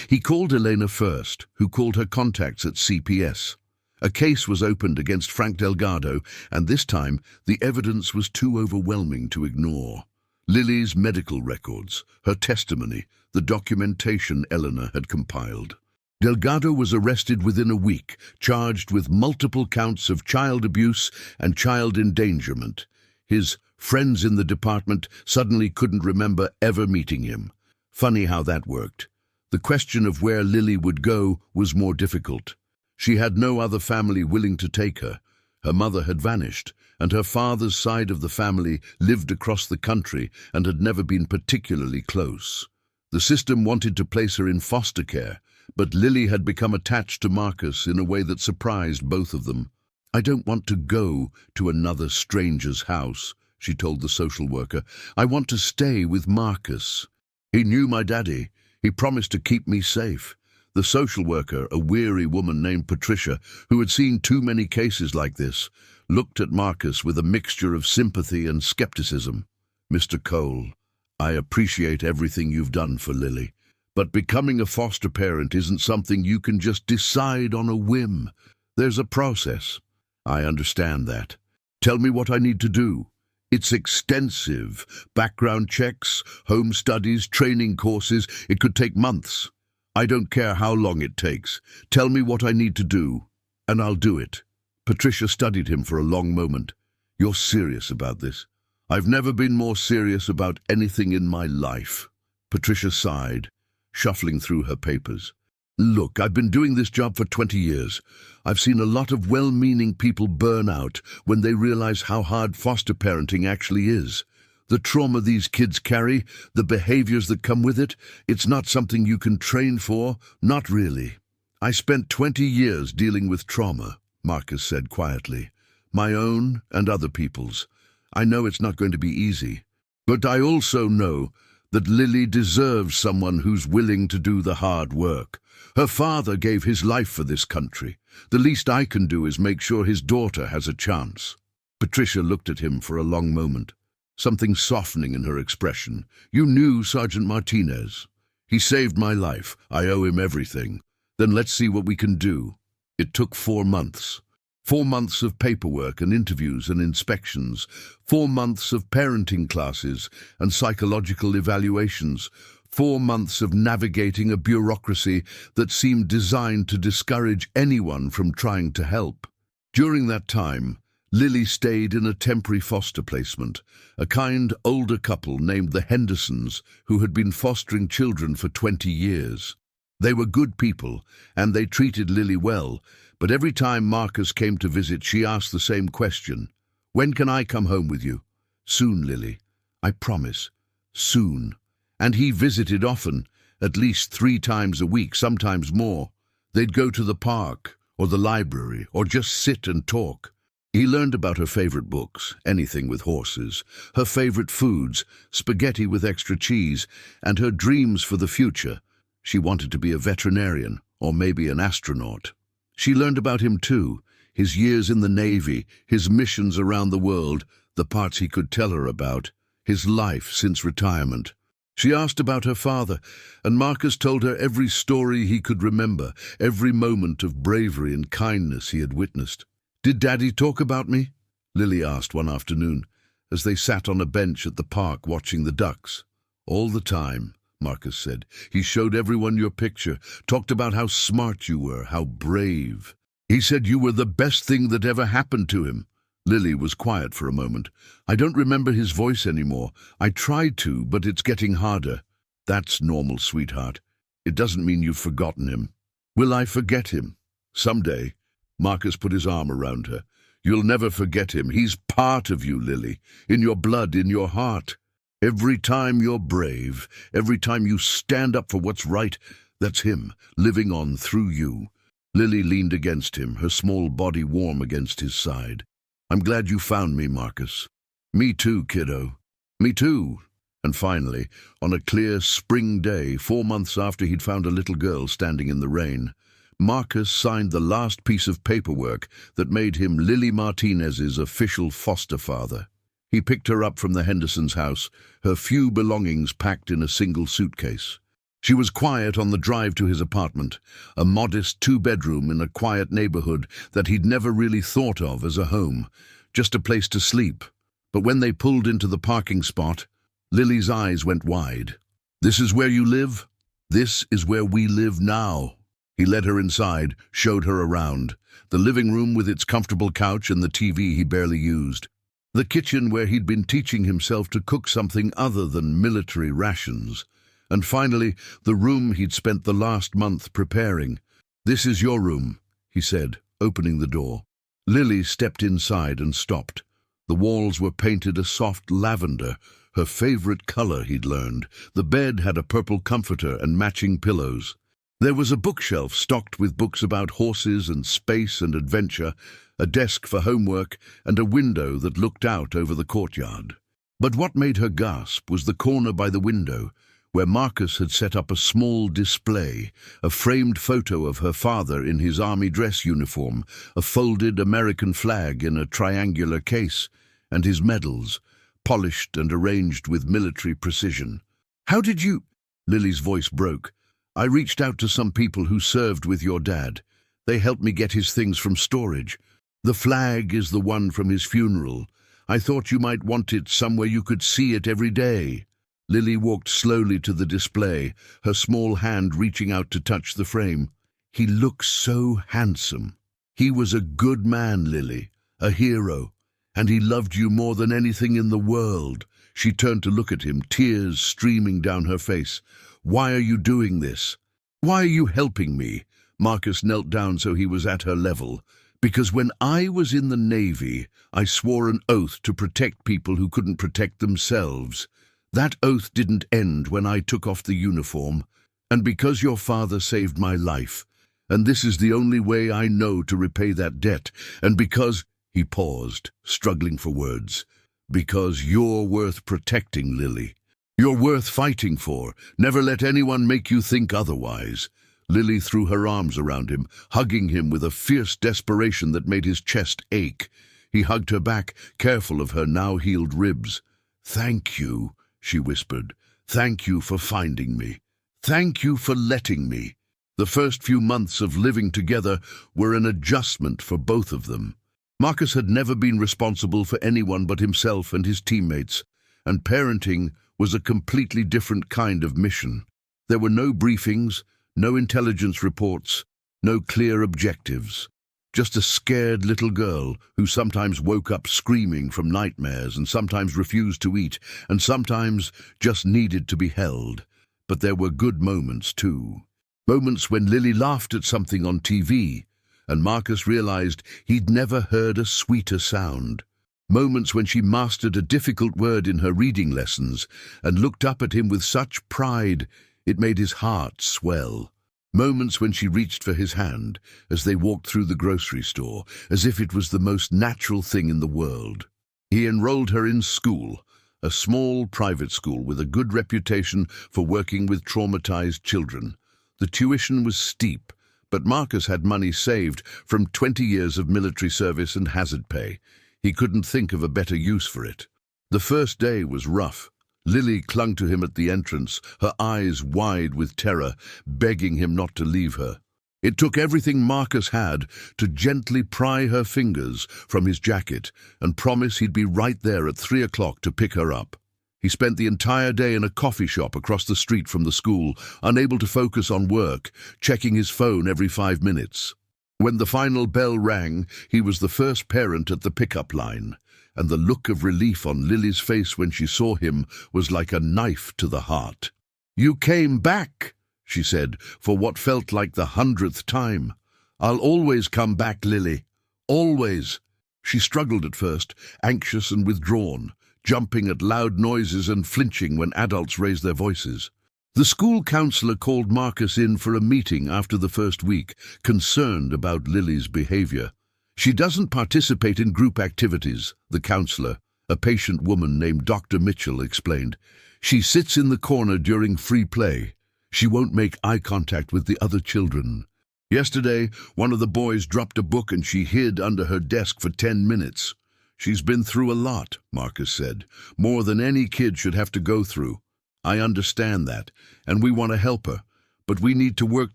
He called Elena first, who called her contacts at CPS. A case was opened against Frank Delgado, and this time the evidence was too overwhelming to ignore. Lily's medical records, her testimony, the documentation Elena had compiled. Delgado was arrested within a week, charged with multiple counts of child abuse and child endangerment. His friends in the department suddenly couldn't remember ever meeting him. Funny how that worked. The question of where Lily would go was more difficult. She had no other family willing to take her. Her mother had vanished, and her father's side of the family lived across the country and had never been particularly close. The system wanted to place her in foster care, but Lily had become attached to Marcus in a way that surprised both of them. "I don't want to go to another stranger's house," she told the social worker. "I want to stay with Marcus. He knew my daddy. He promised to keep me safe." The social worker, a weary woman named Patricia, who had seen too many cases like this, looked at Marcus with a mixture of sympathy and skepticism. "Mr. Cole, I appreciate everything you've done for Lily, but becoming a foster parent isn't something you can just decide on a whim. There's a process." "I understand that. Tell me what I need to do." "It's extensive. Background checks, home studies, training courses. It could take months." "I don't care how long it takes. Tell me what I need to do, and I'll do it." Patricia studied him for a long moment. "You're serious about this?" "I've never been more serious about anything in my life." Patricia sighed, shuffling through her papers. "Look, I've been doing this job for 20 years. I've seen a lot of well-meaning people burn out when they realize how hard foster parenting actually is. The trauma these kids carry, the behaviors that come with it, it's not something you can train for, not really." "I spent 20 years dealing with trauma," Marcus said quietly. "My own and other people's. I know it's not going to be easy. But I also know that Lily deserves someone who's willing to do the hard work. Her father gave his life for this country. The least I can do is make sure his daughter has a chance." Patricia looked at him for a long moment, something softening in her expression. "You knew Sergeant Martinez. He saved my life. I owe him everything. Then let's see what we can do." It took 4 months. 4 months of paperwork and interviews and inspections. 4 months of parenting classes and psychological evaluations. 4 months of navigating a bureaucracy that seemed designed to discourage anyone from trying to help. During that time, Lily stayed in a temporary foster placement, a kind older couple named the Hendersons who had been fostering children for 20 years. They were good people, and they treated Lily well, but every time Marcus came to visit, she asked the same question. "When can I come home with you?" "Soon, Lily. I promise. Soon." And he visited often, at least 3 times a week, sometimes more. They'd go to the park, or the library, or just sit and talk. He learned about her favorite books, anything with horses, her favorite foods, spaghetti with extra cheese, and her dreams for the future. She wanted to be a veterinarian, or maybe an astronaut. She learned about him too, his years in the Navy, his missions around the world, the parts he could tell her about, his life since retirement. She asked about her father, and Marcus told her every story he could remember, every moment of bravery and kindness he had witnessed. "Did Daddy talk about me?" Lily asked one afternoon, as they sat on a bench at the park watching the ducks. "All the time," Marcus said. "He showed everyone your picture, talked about how smart you were, how brave. He said you were the best thing that ever happened to him." Lily was quiet for a moment. "I don't remember his voice anymore. I tried to, but it's getting harder." "That's normal, sweetheart. It doesn't mean you've forgotten him." "Will I forget him?" "Someday." Marcus put his arm around her. "You'll never forget him. He's part of you, Lily, in your blood, in your heart. Every time you're brave, every time you stand up for what's right, that's him, living on through you." Lily leaned against him, her small body warm against his side. "I'm glad you found me, Marcus." "Me too, kiddo. Me too." And finally, on a clear spring day, 4 months after he'd found a little girl standing in the rain, Marcus signed the last piece of paperwork that made him Lily Martinez's official foster father. He picked her up from the Hendersons' house, her few belongings packed in a single suitcase. She was quiet on the drive to his apartment, a modest 2-bedroom in a quiet neighborhood that he'd never really thought of as a home, just a place to sleep. But when they pulled into the parking spot, Lily's eyes went wide. "This is where you live? This is where we live now." He led her inside, showed her around. The living room with its comfortable couch and the TV he barely used. The kitchen where he'd been teaching himself to cook something other than military rations. And finally, the room he'd spent the last month preparing. "This is your room," he said, opening the door. Lily stepped inside and stopped. The walls were painted a soft lavender, her favorite color, he'd learned. The bed had a purple comforter and matching pillows. There was a bookshelf stocked with books about horses and space and adventure, a desk for homework, and a window that looked out over the courtyard. But what made her gasp was the corner by the window, where Marcus had set up a small display, a framed photo of her father in his army dress uniform, a folded American flag in a triangular case, and his medals, polished and arranged with military precision. "How did you—" Lily's voice broke. "I reached out to some people who served with your dad. They helped me get his things from storage. The flag is the one from his funeral. I thought you might want it somewhere you could see it every day." Lily walked slowly to the display, her small hand reaching out to touch the frame. "He looks so handsome. He was a good man, Lily, a hero, and he loved you more than anything in the world." She turned to look at him, tears streaming down her face. "Why are you doing this? Why are you helping me?" Marcus knelt down so he was at her level. "Because when I was in the Navy, I swore an oath to protect people who couldn't protect themselves. That oath didn't end when I took off the uniform. And because your father saved my life, and this is the only way I know to repay that debt, and because—" He paused, struggling for words. "Because you're worth protecting, Lily. You're worth fighting for. Never let anyone make you think otherwise." Lily threw her arms around him, hugging him with a fierce desperation that made his chest ache. He hugged her back, careful of her now-healed ribs. "Thank you," she whispered. "Thank you for finding me. Thank you for letting me." The first few months of living together were an adjustment for both of them. Marcus had never been responsible for anyone but himself and his teammates, and parenting was a completely different kind of mission. There were no briefings, no intelligence reports, no clear objectives. Just a scared little girl who sometimes woke up screaming from nightmares and sometimes refused to eat and sometimes just needed to be held. But there were good moments too. Moments when Lily laughed at something on TV and Marcus realized he'd never heard a sweeter sound. Moments when she mastered a difficult word in her reading lessons and looked up at him with such pride it made his heart swell. Moments when she reached for his hand as they walked through the grocery store, as if it was the most natural thing in the world. He enrolled her in school, a small private school with a good reputation for working with traumatized children. The tuition was steep, but Marcus had money saved from 20 years of military service and hazard pay. He couldn't think of a better use for it. The first day was rough. Lily clung to him at the entrance, her eyes wide with terror, begging him not to leave her. It took everything Marcus had to gently pry her fingers from his jacket and promise he'd be right there at 3 o'clock to pick her up. He spent the entire day in a coffee shop across the street from the school, unable to focus on work, checking his phone every 5 minutes. When the final bell rang, he was the first parent at the pickup line, and the look of relief on Lily's face when she saw him was like a knife to the heart. "You came back," she said, for what felt like the 100th time. "I'll always come back, Lily. Always." She struggled at first, anxious and withdrawn, jumping at loud noises and flinching when adults raised their voices. The school counselor called Marcus in for a meeting after the first week, concerned about Lily's behavior. "She doesn't participate in group activities," the counselor, a patient woman named Dr. Mitchell, explained. "She sits in the corner during free play. She won't make eye contact with the other children. Yesterday, one of the boys dropped a book and she hid under her desk for 10 minutes. She's been through a lot," Marcus said, "more than any kid should have to go through. I understand that, and we want to help her, but we need to work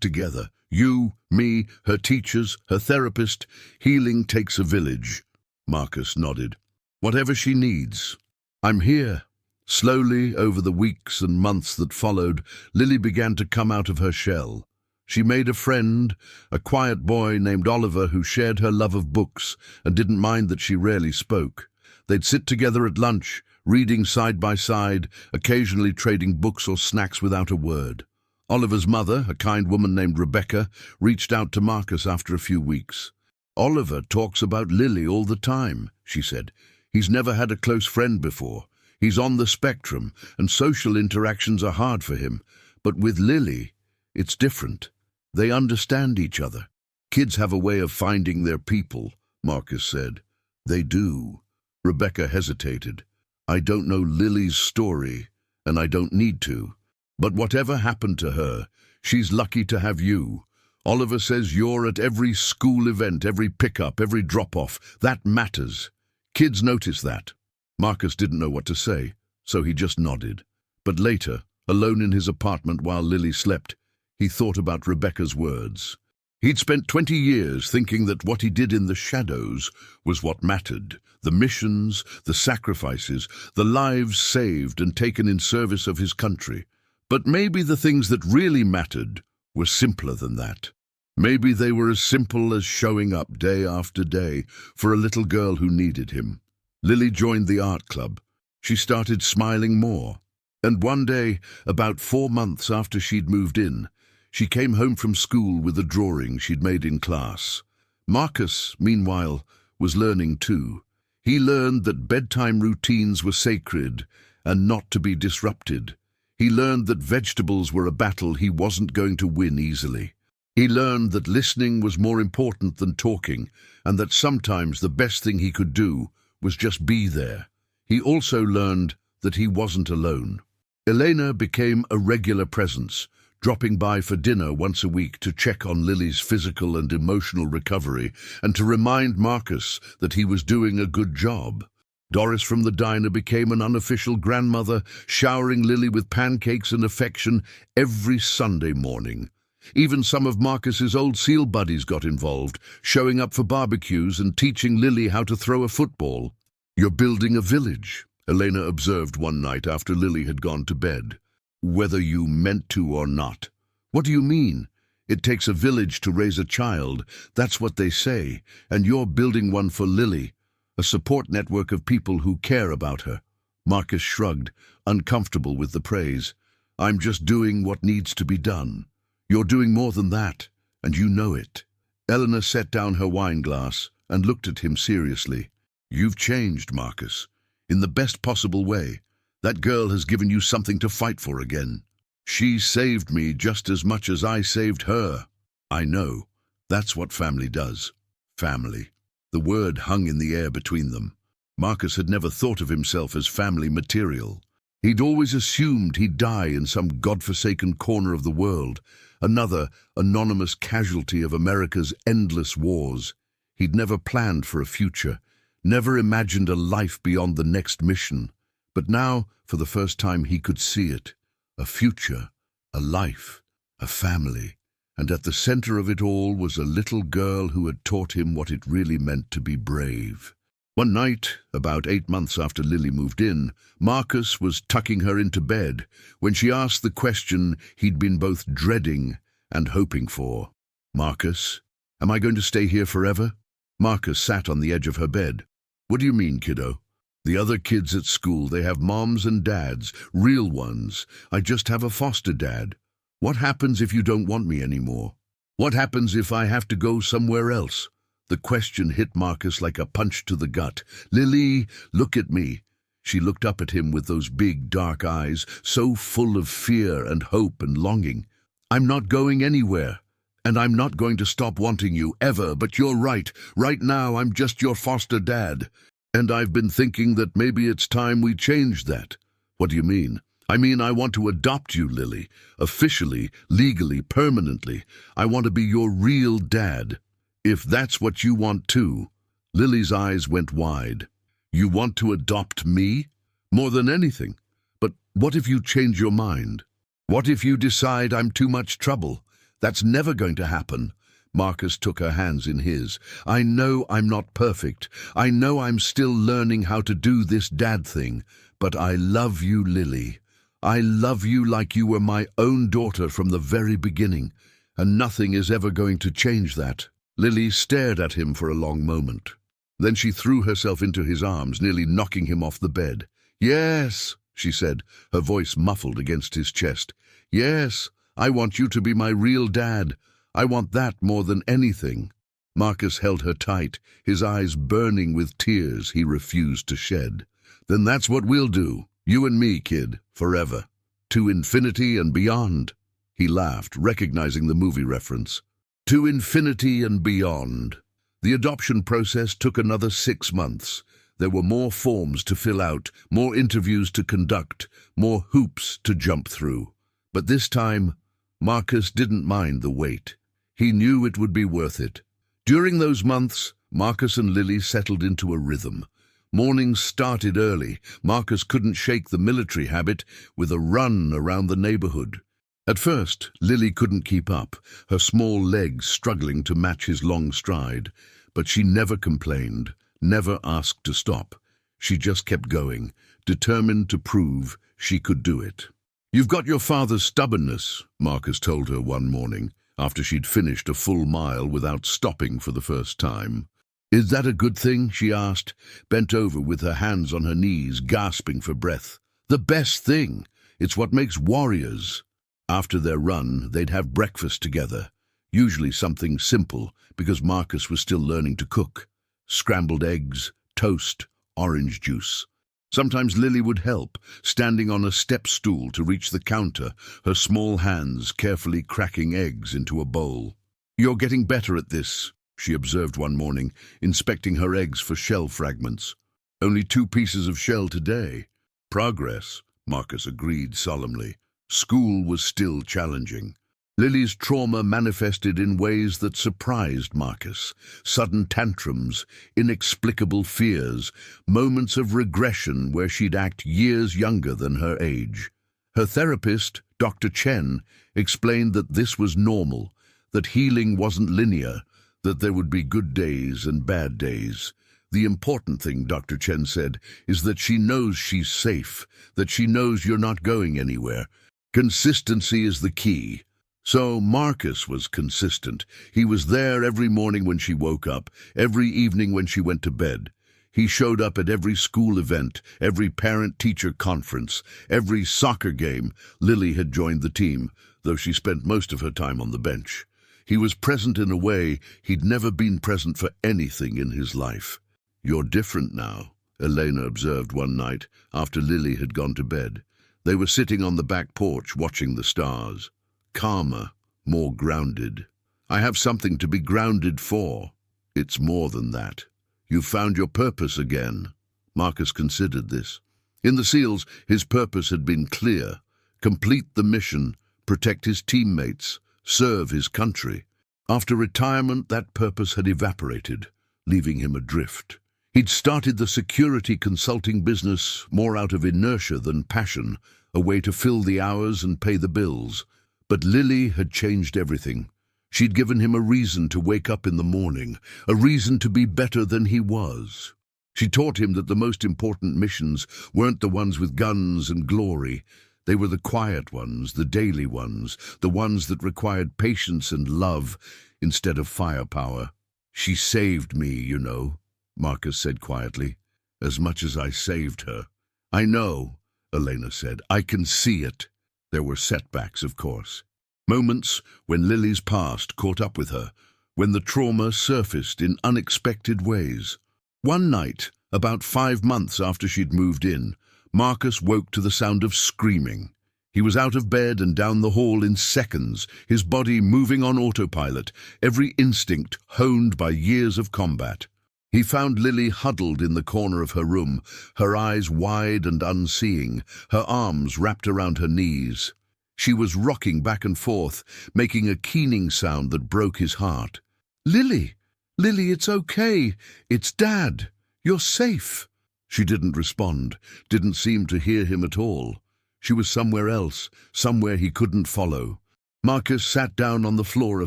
together. You, me, her teachers, her therapist. Healing takes a village." Marcus nodded. "Whatever she needs. I'm here." Slowly, over the weeks and months that followed, Lily began to come out of her shell. She made a friend, a quiet boy named Oliver who shared her love of books and didn't mind that she rarely spoke. They'd sit together at lunch, reading side by side, occasionally trading books or snacks without a word. Oliver's mother, a kind woman named Rebecca, reached out to Marcus after a few weeks. "Oliver talks about Lily all the time," she said. "He's never had a close friend before. He's on the spectrum, and social interactions are hard for him. But with Lily, it's different. They understand each other. Kids have a way of finding their people," Marcus said. They do. Rebecca hesitated. I don't know Lily's story, and I don't need to. But whatever happened to her, she's lucky to have you. Oliver says you're at every school event, every pickup, every drop-off. That matters. Kids notice that. Marcus didn't know what to say, so he just nodded. But later, alone in his apartment while Lily slept, he thought about Rebecca's words. He'd spent 20 years thinking that what he did in the shadows was what mattered. The missions, the sacrifices, the lives saved and taken in service of his country. But maybe the things that really mattered were simpler than that. Maybe they were as simple as showing up day after day for a little girl who needed him. Lily joined the art club. She started smiling more. And one day, about 4 months after she'd moved in, she came home from school with a drawing she'd made in class. Marcus, meanwhile, was learning too. He learned that bedtime routines were sacred and not to be disrupted. He learned that vegetables were a battle he wasn't going to win easily. He learned that listening was more important than talking, and that sometimes the best thing he could do was just be there. He also learned that he wasn't alone. Elena became a regular presence, dropping by for dinner once a week to check on Lily's physical and emotional recovery and to remind Marcus that he was doing a good job. Doris from the diner became an unofficial grandmother, showering Lily with pancakes and affection every Sunday morning. Even some of Marcus's old SEAL buddies got involved, showing up for barbecues and teaching Lily how to throw a football. You're building a village, Elena observed one night after Lily had gone to bed. Whether you meant to or not. What do you mean? It takes a village to raise a child. That's what they say. And you're building one for Lily, a support network of people who care about her. Marcus shrugged, uncomfortable with the praise. I'm just doing what needs to be done. You're doing more than that, and you know it. Eleanor set down her wine glass and looked at him seriously. You've changed, Marcus, in the best possible way. That girl has given you something to fight for again. She saved me just as much as I saved her. I know. That's what family does. Family. The word hung in the air between them. Marcus had never thought of himself as family material. He'd always assumed he'd die in some godforsaken corner of the world, another anonymous casualty of America's endless wars. He'd never planned for a future, never imagined a life beyond the next mission. But now, for the first time, he could see it. A future, a life, a family. And at the center of it all was a little girl who had taught him what it really meant to be brave. One night, about 8 months after Lily moved in, Marcus was tucking her into bed when she asked the question he'd been both dreading and hoping for. Marcus, am I going to stay here forever? Marcus sat on the edge of her bed. What do you mean, kiddo? The other kids at school, they have moms and dads, real ones. I just have a foster dad. What happens if you don't want me anymore? What happens if I have to go somewhere else? The question hit Marcus like a punch to the gut. Lily, look at me. She looked up at him with those big, dark eyes, so full of fear and hope and longing. I'm not going anywhere, and I'm not going to stop wanting you, ever, but you're right. Right now, I'm just your foster dad. And I've been thinking that maybe it's time we changed that. What do you mean? I mean, I want to adopt you, Lily. Officially, legally, permanently. I want to be your real dad. If that's what you want too. Lily's eyes went wide. You want to adopt me? More than anything. But what if you change your mind? What if you decide I'm too much trouble? That's never going to happen. Marcus took her hands in his. I know I'm not perfect. I know I'm still learning how to do this dad thing. But I love you, Lily. I love you like you were my own daughter from the very beginning. And nothing is ever going to change that. Lily stared at him for a long moment. Then she threw herself into his arms, nearly knocking him off the bed. Yes, she said, her voice muffled against his chest. Yes, I want you to be my real dad. I want that more than anything. Marcus held her tight, his eyes burning with tears he refused to shed. Then that's what we'll do, you and me, kid, forever. To infinity and beyond. He laughed, recognizing the movie reference. To infinity and beyond. The adoption process took another 6 months. There were more forms to fill out, more interviews to conduct, more hoops to jump through. But this time, Marcus didn't mind the wait. He knew it would be worth it. During those months, Marcus and Lily settled into a rhythm. Mornings started early. Marcus couldn't shake the military habit with a run around the neighborhood. At first, Lily couldn't keep up, her small legs struggling to match his long stride. But she never complained, never asked to stop. She just kept going, determined to prove she could do it. "You've got your father's stubbornness," Marcus told her one morning, after she'd finished a full mile without stopping for the first time. "Is that a good thing?" she asked, bent over with her hands on her knees, gasping for breath. "The best thing. It's what makes warriors." After their run, they'd have breakfast together, usually something simple, because Marcus was still learning to cook. Scrambled eggs, toast, orange juice. Sometimes Lily would help, standing on a step stool to reach the counter, her small hands carefully cracking eggs into a bowl. "You're getting better at this," she observed one morning, inspecting her eggs for shell fragments. "Only 2 pieces of shell today." "Progress," Marcus agreed solemnly. School was still challenging. Lily's trauma manifested in ways that surprised Marcus. Sudden tantrums, inexplicable fears, moments of regression where she'd act years younger than her age. Her therapist, Dr. Chen, explained that this was normal, that healing wasn't linear, that there would be good days and bad days. The important thing, Dr. Chen said, is that she knows she's safe, that she knows you're not going anywhere. Consistency is the key. So Marcus was consistent. He was there every morning when she woke up, every evening when she went to bed. He showed up at every school event, every parent-teacher conference, every soccer game. Lily had joined the team, though she spent most of her time on the bench. He was present in a way he'd never been present for anything in his life. "You're different now," Elena observed one night after Lily had gone to bed. They were sitting on the back porch watching the stars. "Calmer, more grounded." "I have something to be grounded for." "It's more than that. You've found your purpose again." Marcus considered this. In the SEALs, his purpose had been clear: complete the mission, protect his teammates, serve his country. After retirement, that purpose had evaporated, leaving him adrift. He'd started the security consulting business more out of inertia than passion, a way to fill the hours and pay the bills. But Lily had changed everything. She'd given him a reason to wake up in the morning, a reason to be better than he was. She taught him that the most important missions weren't the ones with guns and glory. They were the quiet ones, the daily ones, the ones that required patience and love instead of firepower. "She saved me, you know," Marcus said quietly, "as much as I saved her." "I know," Elena said. "I can see it." There were setbacks, of course. Moments when Lily's past caught up with her, when the trauma surfaced in unexpected ways. One night, about 5 months after she'd moved in, Marcus woke to the sound of screaming. He was out of bed and down the hall in seconds, his body moving on autopilot, every instinct honed by years of combat. He found Lily huddled in the corner of her room, her eyes wide and unseeing, her arms wrapped around her knees. She was rocking back and forth, making a keening sound that broke his heart. "Lily! Lily, it's okay. It's Dad. You're safe." She didn't respond, didn't seem to hear him at all. She was somewhere else, somewhere he couldn't follow. Marcus sat down on the floor a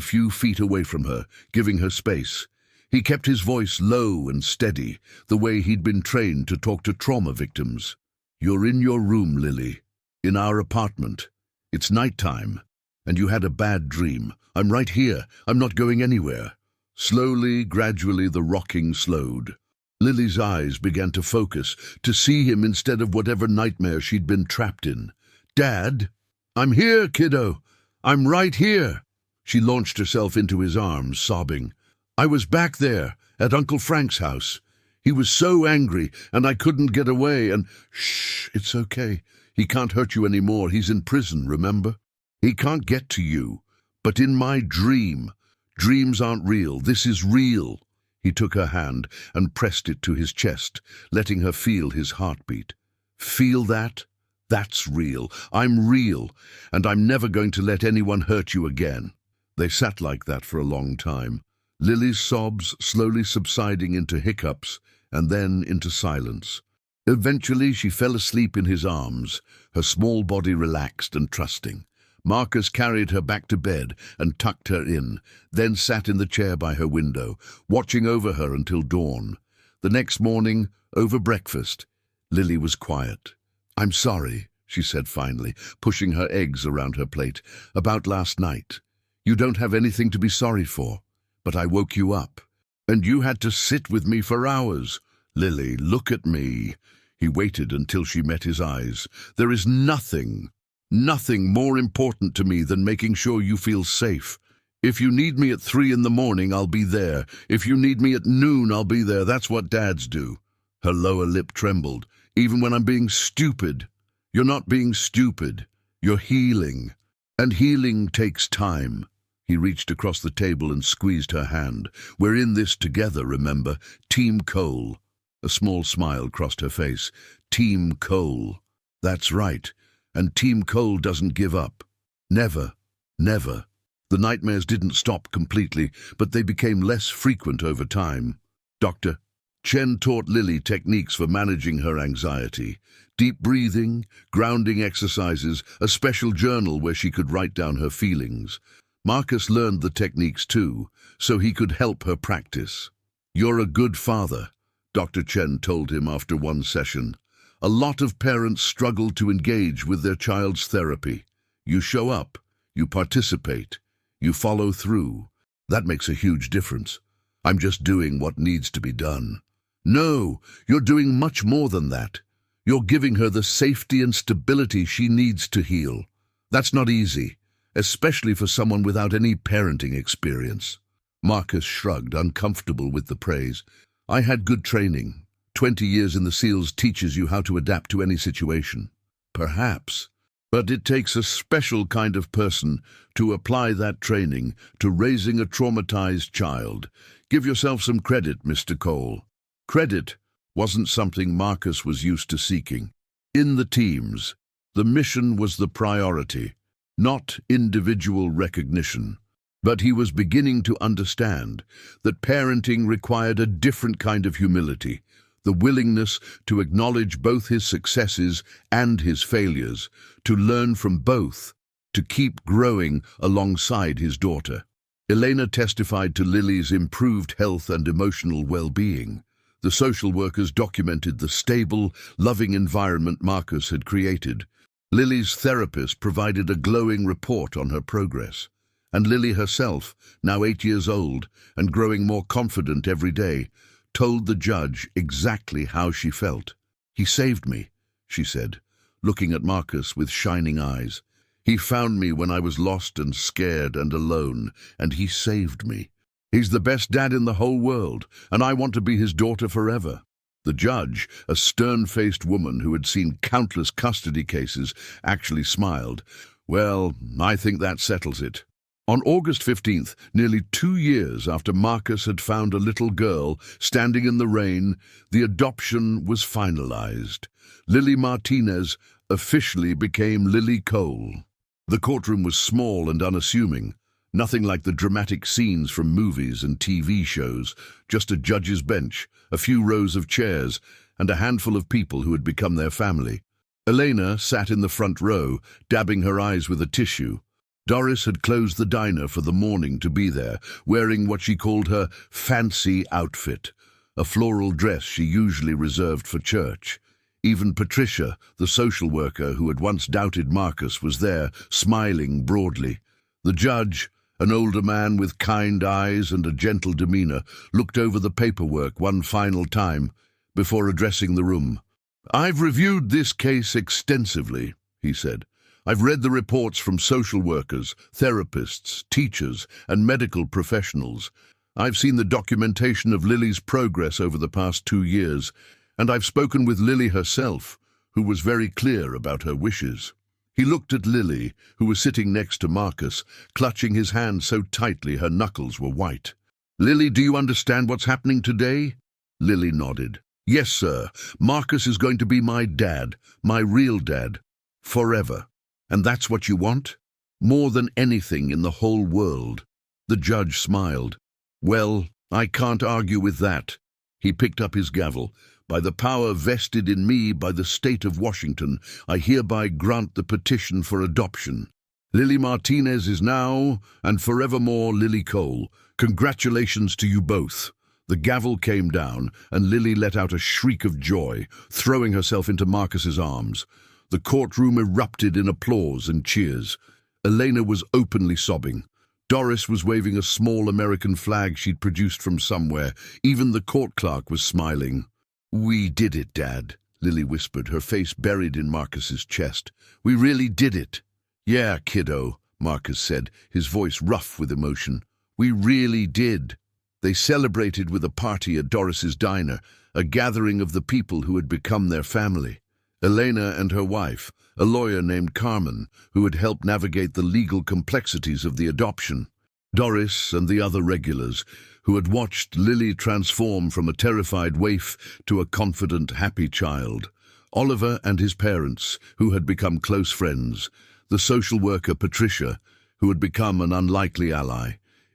few feet away from her, giving her space. He kept his voice low and steady, the way he'd been trained to talk to trauma victims. "You're in your room, Lily. In our apartment. It's nighttime, and you had a bad dream. I'm right here. I'm not going anywhere." Slowly, gradually, the rocking slowed. Lily's eyes began to focus, to see him instead of whatever nightmare she'd been trapped in. "Dad? I'm here, kiddo. I'm right here." She launched herself into his arms, sobbing. "I was back there, at Uncle Frank's house. He was so angry, and I couldn't get away, and—" "Shh, it's okay. He can't hurt you anymore. He's in prison, remember? He can't get to you. But in my dream. Dreams aren't real. This is real." He took her hand and pressed it to his chest, letting her feel his heartbeat. Feel that? That's real. I'm real, and I'm never going to let anyone hurt you again. They sat like that for a long time, Lily's sobs slowly subsiding into hiccups and then into silence. Eventually she fell asleep in his arms, her small body relaxed and trusting. Marcus carried her back to bed and tucked her in, then sat in the chair by her window, watching over her until dawn. The next morning, over breakfast, Lily was quiet. "I'm sorry," she said finally, pushing her eggs around her plate, "about last night. You don't have anything to be sorry for, but I woke you up. And you had to sit with me for hours. Lily, look at me." He waited until she met his eyes. "There is nothing more important to me than making sure you feel safe. If you need me at 3 in the morning, I'll be there. If you need me at noon, I'll be there. That's what dads do." Her lower lip trembled. "Even when I'm being stupid." "You're not being stupid. You're healing. And healing takes time." He reached across the table and squeezed her hand. "We're in this together, remember? Team Cole." A small smile crossed her face. "Team Cole." "That's right. And Team Cole doesn't give up. Never. Never." The nightmares didn't stop completely, but they became less frequent over time. Dr. Chen taught Lily techniques for managing her anxiety. Deep breathing, grounding exercises, a special journal where she could write down her feelings. Marcus learned the techniques too, so he could help her practice. "You're a good father," Dr. Chen told him after one session. "A lot of parents struggle to engage with their child's therapy. You show up, you participate, you follow through. That makes a huge difference. I'm just doing what needs to be done." "No, you're doing much more than that. You're giving her the safety and stability she needs to heal. That's not easy, especially for someone without any parenting experience." Marcus shrugged, uncomfortable with the praise. "I had good training. 20 years in the SEALs teaches you how to adapt to any situation." "Perhaps. But it takes a special kind of person to apply that training to raising a traumatized child. Give yourself some credit, Mr. Cole." Credit wasn't something Marcus was used to seeking. In the teams, the mission was the priority, not individual recognition. But he was beginning to understand that parenting required a different kind of humility, the willingness to acknowledge both his successes and his failures, to learn from both, to keep growing alongside his daughter. Elena testified to Lily's improved health and emotional well-being. The social workers documented the stable, loving environment Marcus had created. Lily's therapist provided a glowing report on her progress. And Lily herself, now 8 years old and growing more confident every day, told the judge exactly how she felt. "He saved me," she said, looking at Marcus with shining eyes. "He found me when I was lost and scared and alone, and he saved me. He's the best dad in the whole world, and I want to be his daughter forever." The judge, a stern-faced woman who had seen countless custody cases, actually smiled. "Well, I think that settles it." On August 15th, nearly 2 years after Marcus had found a little girl standing in the rain, the adoption was finalized. Lily Martinez officially became Lily Cole. The courtroom was small and unassuming. Nothing like the dramatic scenes from movies and TV shows, just a judge's bench, a few rows of chairs, and a handful of people who had become their family. Elena sat in the front row, dabbing her eyes with a tissue. Doris had closed the diner for the morning to be there, wearing what she called her fancy outfit, a floral dress she usually reserved for church. Even Patricia, the social worker who had once doubted Marcus, was there, smiling broadly. The judge, an older man with kind eyes and a gentle demeanor, looked over the paperwork one final time before addressing the room. "I've reviewed this case extensively," he said. "I've read the reports from social workers, therapists, teachers, and medical professionals. I've seen the documentation of Lily's progress over the past 2 years, and I've spoken with Lily herself, who was very clear about her wishes." He looked at Lily, who was sitting next to Marcus, clutching his hand so tightly her knuckles were white. Lily, do you understand what's happening today? Lily nodded. Yes, sir. Marcus is going to be my dad, my real dad, forever. And that's what you want? More than anything in the whole world. The judge smiled. Well, I can't argue with that. He picked up his gavel. By the power vested in me by the state of Washington, I hereby grant the petition for adoption. Lily Martinez is now, and forevermore, Lily Cole. Congratulations to you both. The gavel came down, and Lily let out a shriek of joy, throwing herself into Marcus's arms. The courtroom erupted in applause and cheers. Elena was openly sobbing. Doris was waving a small American flag she'd produced from somewhere. Even the court clerk was smiling. We did it, Dad, Lily whispered, her face buried in Marcus's chest. We really did it. Yeah, kiddo, Marcus said, his voice rough with emotion. We really did. They celebrated with a party at Doris's diner, a gathering of the people who had become their family. Elena and her wife, a lawyer named Carmen, who had helped navigate the legal complexities of the adoption. Doris and the other regulars, who had watched Lily transform from a terrified waif to a confident, happy child. Oliver and his parents, who had become close friends. The social worker Patricia, who had become an unlikely ally.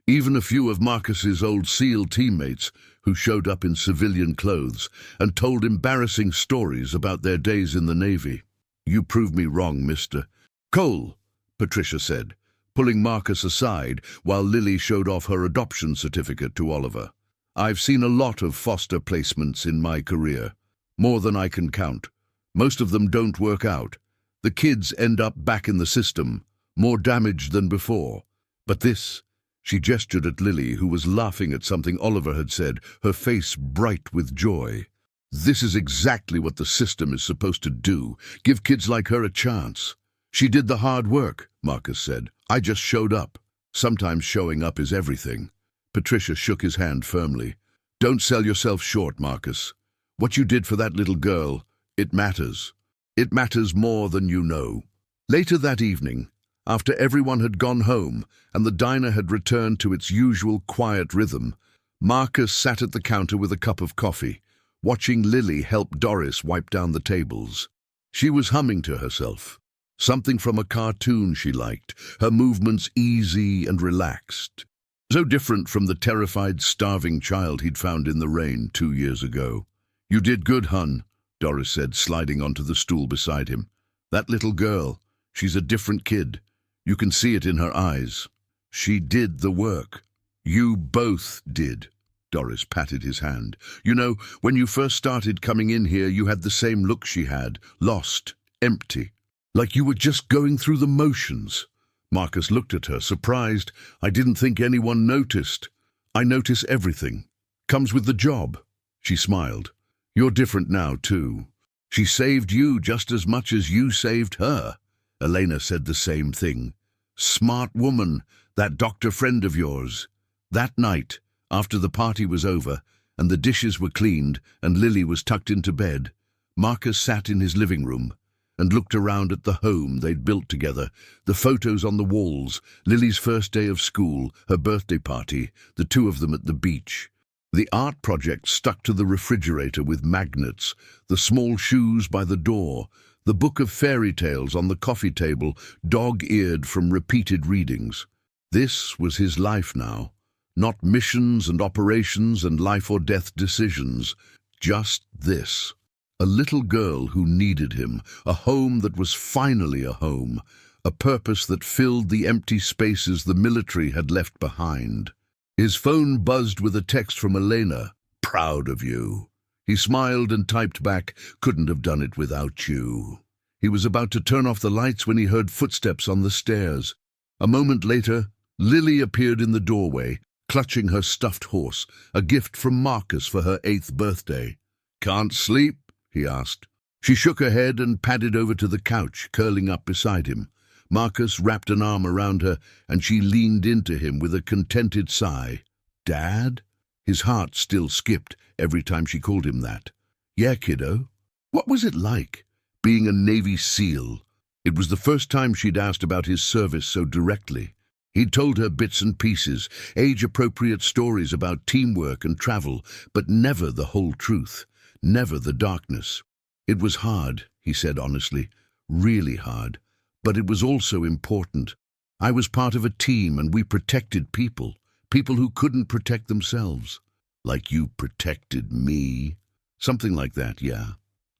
Even a few of Marcus's old SEAL teammates, who showed up in civilian clothes and told embarrassing stories about their days in the Navy. You prove me wrong, Mr. Cole, Patricia said, pulling Marcus aside while Lily showed off her adoption certificate to Oliver. I've seen a lot of foster placements in my career, more than I can count. Most of them don't work out. The kids end up back in the system, more damaged than before. But this... She gestured at Lily, who was laughing at something Oliver had said, her face bright with joy. This is exactly what the system is supposed to do, give kids like her a chance. She did the hard work, Marcus said. I just showed up. Sometimes showing up is everything. Patricia shook his hand firmly. Don't sell yourself short, Marcus. What you did for that little girl, it matters. It matters more than you know. Later that evening, after everyone had gone home and the diner had returned to its usual quiet rhythm, Marcus sat at the counter with a cup of coffee, watching Lily help Doris wipe down the tables. She was humming to herself, something from a cartoon she liked, her movements easy and relaxed. So different from the terrified, starving child he'd found in the rain 2 years ago. You did good, hun, Doris said, sliding onto the stool beside him. That little girl, she's a different kid. You can see it in her eyes. She did the work. You both did. Doris patted his hand. You know, when you first started coming in here, you had the same look she had, lost, empty, like you were just going through the motions. Marcus looked at her, surprised. I didn't think anyone noticed. I notice everything. Comes with the job. She smiled. You're different now, too. She saved you just as much as you saved her. Elena said the same thing. Smart woman, that doctor friend of yours. That night, after the party was over and the dishes were cleaned and Lily was tucked into bed, Marcus sat in his living room and looked around at the home they'd built together, the photos on the walls, Lily's first day of school, her birthday party, the two of them at the beach. The art project stuck to the refrigerator with magnets, the small shoes by the door, the book of fairy tales on the coffee table, dog-eared from repeated readings. This was his life now. Not missions and operations and life-or-death decisions. Just this. A little girl who needed him, a home that was finally a home, a purpose that filled the empty spaces the military had left behind. His phone buzzed with a text from Elena. Proud of you. He smiled and typed back, couldn't have done it without you. He was about to turn off the lights when he heard footsteps on the stairs. A moment later, Lily appeared in the doorway, clutching her stuffed horse, a gift from Marcus for her 8th birthday. Can't sleep? He asked. She shook her head and padded over to the couch, curling up beside him. Marcus wrapped an arm around her, and she leaned into him with a contented sigh. Dad? His heart still skipped every time she called him that. Yeah, kiddo. What was it like, being a Navy SEAL? It was the first time she'd asked about his service so directly. He'd told her bits and pieces, age-appropriate stories about teamwork and travel, but never the whole truth, never the darkness. It was hard, he said honestly, really hard, but it was also important. I was part of a team and we protected people who couldn't protect themselves. Like you protected me. Something like that, yeah.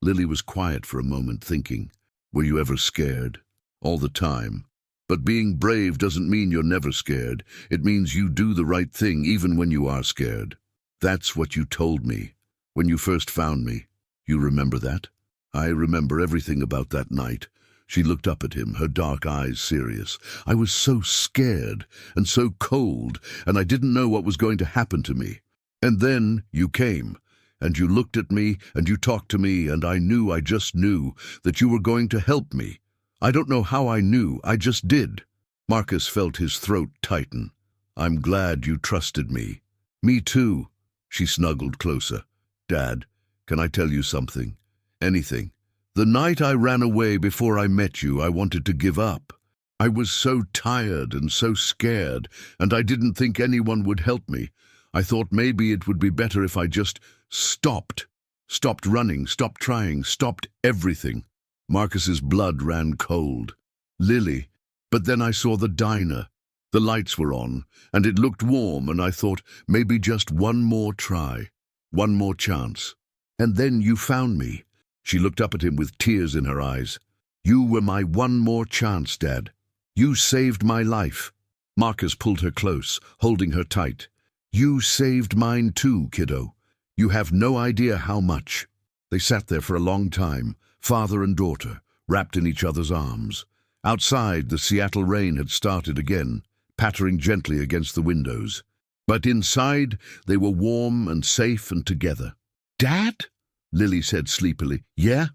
Lily was quiet for a moment, thinking. Were you ever scared? All the time. But being brave doesn't mean you're never scared. It means you do the right thing even when you are scared. That's what you told me when you first found me. You remember that? I remember everything about that night. She looked up at him, her dark eyes serious. I was so scared and so cold, and I didn't know what was going to happen to me. And then you came, and you looked at me, and you talked to me, and I just knew, that you were going to help me. I don't know how I knew, I just did. Marcus felt his throat tighten. I'm glad you trusted me. Me too. She snuggled closer. Dad, can I tell you something? Anything. The night I ran away before I met you, I wanted to give up. I was so tired and so scared, and I didn't think anyone would help me. I thought maybe it would be better if I just stopped. Stopped running, stopped trying, stopped everything. Marcus's blood ran cold. Lily. But then I saw the diner. The lights were on, and it looked warm, and I thought maybe just one more try. One more chance. And then you found me. She looked up at him with tears in her eyes. You were my one more chance, Dad. You saved my life. Marcus pulled her close, holding her tight. You saved mine too, kiddo. You have no idea how much. They sat there for a long time, father and daughter, wrapped in each other's arms. Outside, the Seattle rain had started again, pattering gently against the windows. But inside, they were warm and safe and together. Dad? Lily said sleepily. Yeah?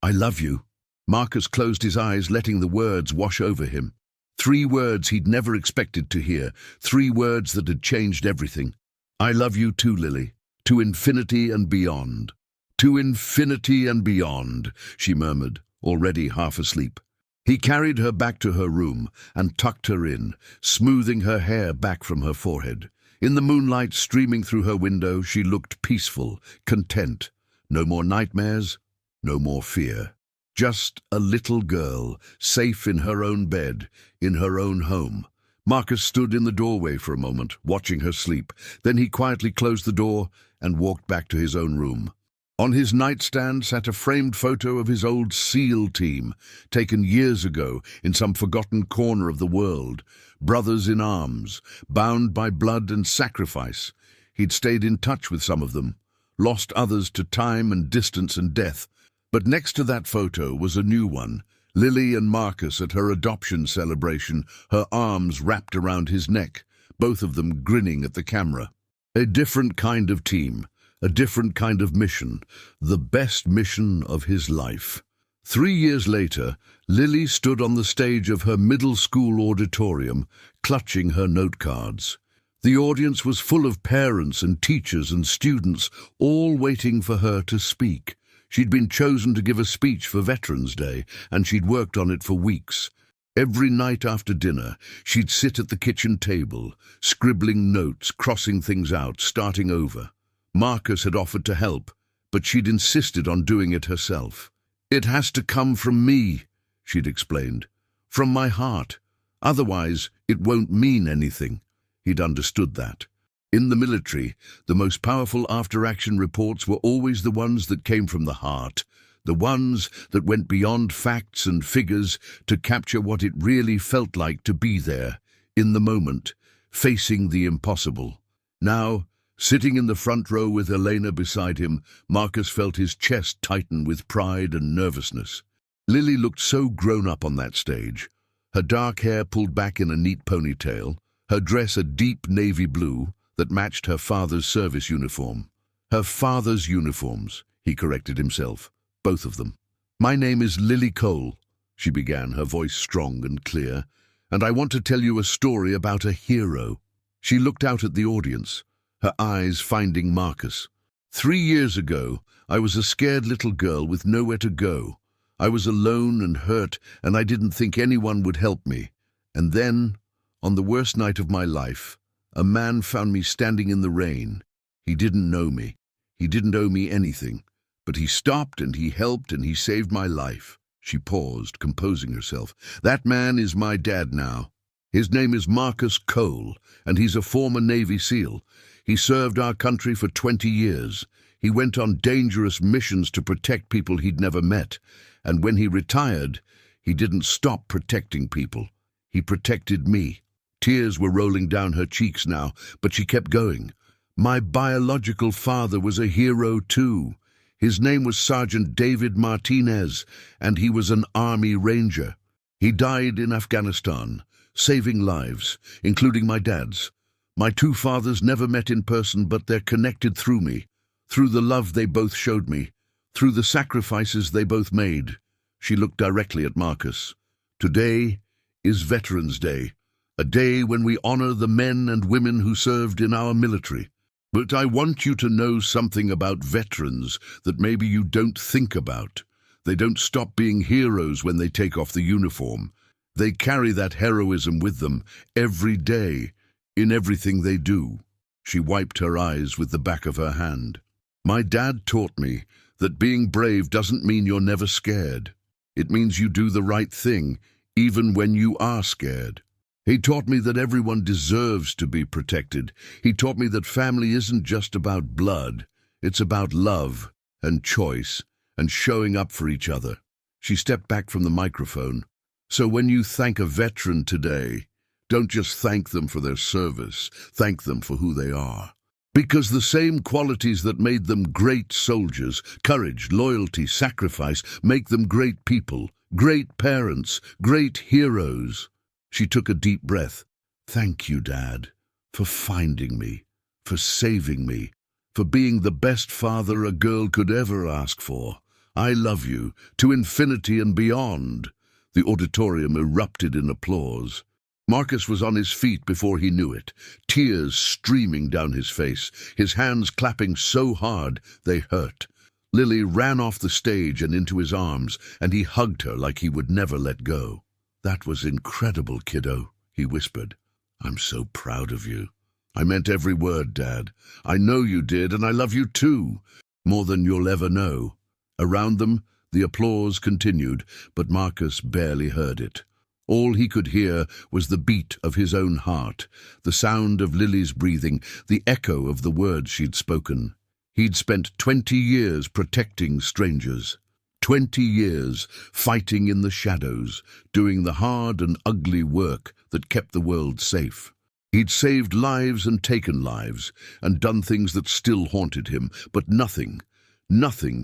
I love you. Marcus closed his eyes, letting the words wash over him. 3 words he'd never expected to hear, 3 words that had changed everything. I love you too, Lily. To infinity and beyond. To infinity and beyond, she murmured, already half asleep. He carried her back to her room and tucked her in, smoothing her hair back from her forehead. In the moonlight streaming through her window, she looked peaceful, content. No more nightmares, no more fear. Just a little girl, safe in her own bed, in her own home. Marcus stood in the doorway for a moment, watching her sleep. Then he quietly closed the door and walked back to his own room. On his nightstand sat a framed photo of his old SEAL team, taken years ago in some forgotten corner of the world. Brothers in arms, bound by blood and sacrifice. He'd stayed in touch with some of them, lost others to time and distance and death. But next to that photo was a new one, Lily and Marcus at her adoption celebration, her arms wrapped around his neck, both of them grinning at the camera. A different kind of team, a different kind of mission, the best mission of his life. 3 years later, Lily stood on the stage of her middle school auditorium, clutching her note cards. The audience was full of parents and teachers and students, all waiting for her to speak. She'd been chosen to give a speech for Veterans Day, and she'd worked on it for weeks. Every night after dinner, she'd sit at the kitchen table, scribbling notes, crossing things out, starting over. Marcus had offered to help, but she'd insisted on doing it herself. It has to come from me, she'd explained, from my heart. Otherwise, it won't mean anything. He'd understood that. In the military, the most powerful after-action reports were always the ones that came from the heart, the ones that went beyond facts and figures to capture what it really felt like to be there, in the moment, facing the impossible. Now, sitting in the front row with Elena beside him, Marcus felt his chest tighten with pride and nervousness. Lily looked so grown up on that stage, her dark hair pulled back in a neat ponytail, her dress a deep navy blue that matched her father's service uniform. Her father's uniforms, he corrected himself, both of them. My name is Lily Cole, she began, her voice strong and clear, and I want to tell you a story about a hero. She looked out at the audience, her eyes finding Marcus. 3 years ago, I was a scared little girl with nowhere to go. I was alone and hurt, and I didn't think anyone would help me. And then, On the worst night of my life, a man found me standing in the rain. He didn't know me. He didn't owe me anything. But he stopped and he helped and he saved my life. She paused, composing herself. That man is my dad now. His name is Marcus Cole, and he's a former Navy SEAL. He served our country for 20 years. He went on dangerous missions to protect people he'd never met. And when he retired, he didn't stop protecting people. He protected me. Tears were rolling down her cheeks now, but she kept going. My biological father was a hero too. His name was Sergeant David Martinez, and he was an Army Ranger. He died in Afghanistan, saving lives, including my dad's. My two fathers never met in person, but they're connected through me, through the love they both showed me, through the sacrifices they both made. She looked directly at Marcus. Today is Veterans Day, a day when we honor the men and women who served in our military. But I want you to know something about veterans that maybe you don't think about. They don't stop being heroes when they take off the uniform. They carry that heroism with them every day, in everything they do. She wiped her eyes with the back of her hand. My dad taught me that being brave doesn't mean you're never scared. It means you do the right thing, even when you are scared. He taught me that everyone deserves to be protected. He taught me that family isn't just about blood. It's about love and choice and showing up for each other. She stepped back from the microphone. So when you thank a veteran today, don't just thank them for their service. Thank them for who they are. Because the same qualities that made them great soldiers, courage, loyalty, sacrifice, make them great people, great parents, great heroes. She took a deep breath. Thank you, Dad, for finding me, for saving me, for being the best father a girl could ever ask for. I love you, to infinity and beyond. The auditorium erupted in applause. Marcus was on his feet before he knew it, tears streaming down his face, his hands clapping so hard they hurt. Lily ran off the stage and into his arms, and he hugged her like he would never let go. That was incredible, kiddo, he whispered. I'm so proud of you. I meant every word, Dad. I know you did, and I love you too, more than you'll ever know. Around them, the applause continued, but Marcus barely heard it. All he could hear was the beat of his own heart, the sound of Lily's breathing, the echo of the words she'd spoken. He'd spent 20 years protecting strangers. 20 years fighting in the shadows, doing the hard and ugly work that kept the world safe. He'd saved lives and taken lives, and done things that still haunted him, but nothing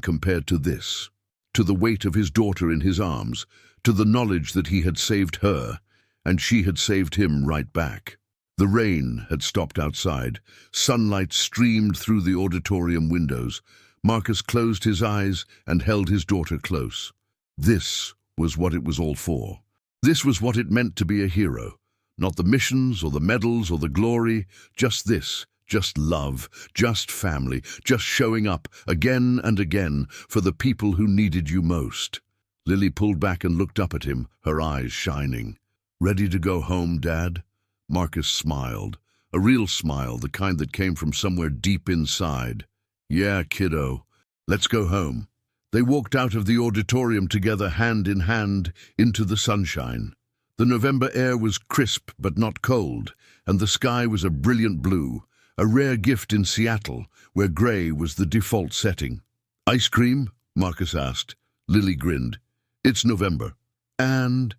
compared to this. To the weight of his daughter in his arms, to the knowledge that he had saved her, and she had saved him right back. The rain had stopped outside. Sunlight streamed through the auditorium windows. Marcus closed his eyes and held his daughter close. This was what it was all for. This was what it meant to be a hero. Not the missions or the medals or the glory, just this, just love, just family, just showing up again and again for the people who needed you most. Lily pulled back and looked up at him, her eyes shining. Ready to go home, Dad? Marcus smiled, a real smile, the kind that came from somewhere deep inside. Yeah, kiddo, let's go home. They walked out of the auditorium together, hand in hand, into the sunshine. The November air was crisp but not cold, and the sky was a brilliant blue, a rare gift in Seattle, where gray was the default setting. Ice cream? Marcus asked. Lily grinned. It's November. And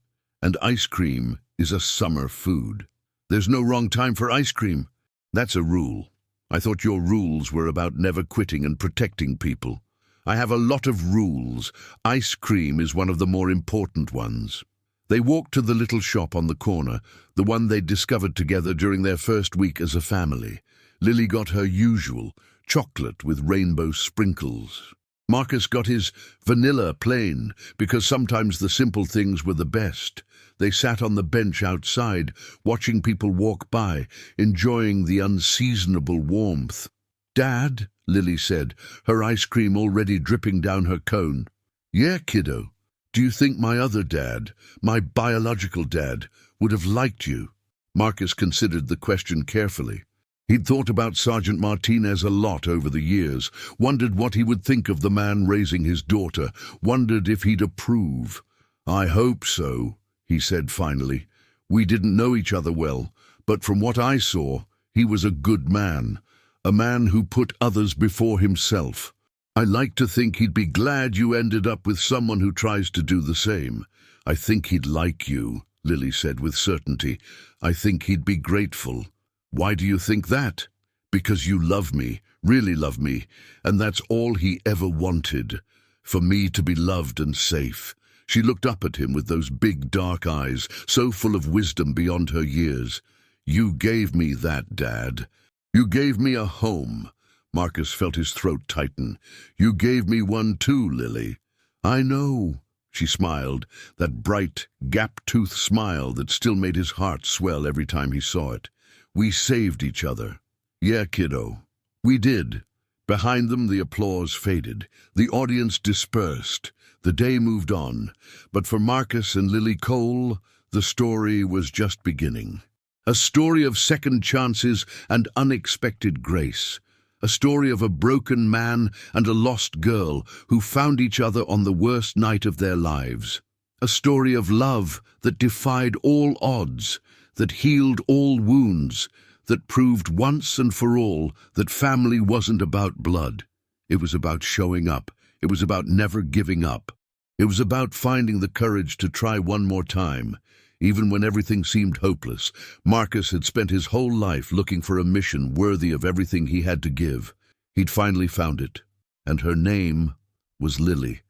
ice cream is a summer food. There's no wrong time for ice cream. That's a rule. I thought your rules were about never quitting and protecting people. I have a lot of rules. Ice cream is one of the more important ones. They walked to the little shop on the corner, the one they'd discovered together during their first week as a family. Lily got her usual, chocolate with rainbow sprinkles. Marcus got his vanilla plain, because sometimes the simple things were the best. They sat on the bench outside, watching people walk by, enjoying the unseasonable warmth. Dad, Lily said, her ice cream already dripping down her cone. Yeah, kiddo. Do you think my other dad, my biological dad, would have liked you? Marcus considered the question carefully. He'd thought about Sergeant Martinez a lot over the years, wondered what he would think of the man raising his daughter, wondered if he'd approve. "I hope so," he said finally. "We didn't know each other well, but from what I saw, he was a good man, a man who put others before himself. I like to think he'd be glad you ended up with someone who tries to do the same. I think he'd like you," Lily said with certainty. "I think he'd be grateful." "Why do you think that?" "Because you love me, really love me, and that's all he ever wanted, for me to be loved and safe." She looked up at him with those big dark eyes, so full of wisdom beyond her years. "You gave me that, Dad. You gave me a home." Marcus felt his throat tighten. "You gave me one too, Lily." "I know," she smiled, that bright, gap-toothed smile that still made his heart swell every time he saw it. "We saved each other." "Yeah, kiddo, we did." Behind them the applause faded. The audience dispersed. The day moved on. But for Marcus and Lily Cole, the story was just beginning. A story of second chances and unexpected grace. A story of a broken man and a lost girl who found each other on the worst night of their lives. A story of love that defied all odds, that healed all wounds, that proved once and for all that family wasn't about blood. It was about showing up. It was about never giving up. It was about finding the courage to try one more time. Even when everything seemed hopeless, Marcus had spent his whole life looking for a mission worthy of everything he had to give. He'd finally found it, and her name was Lily.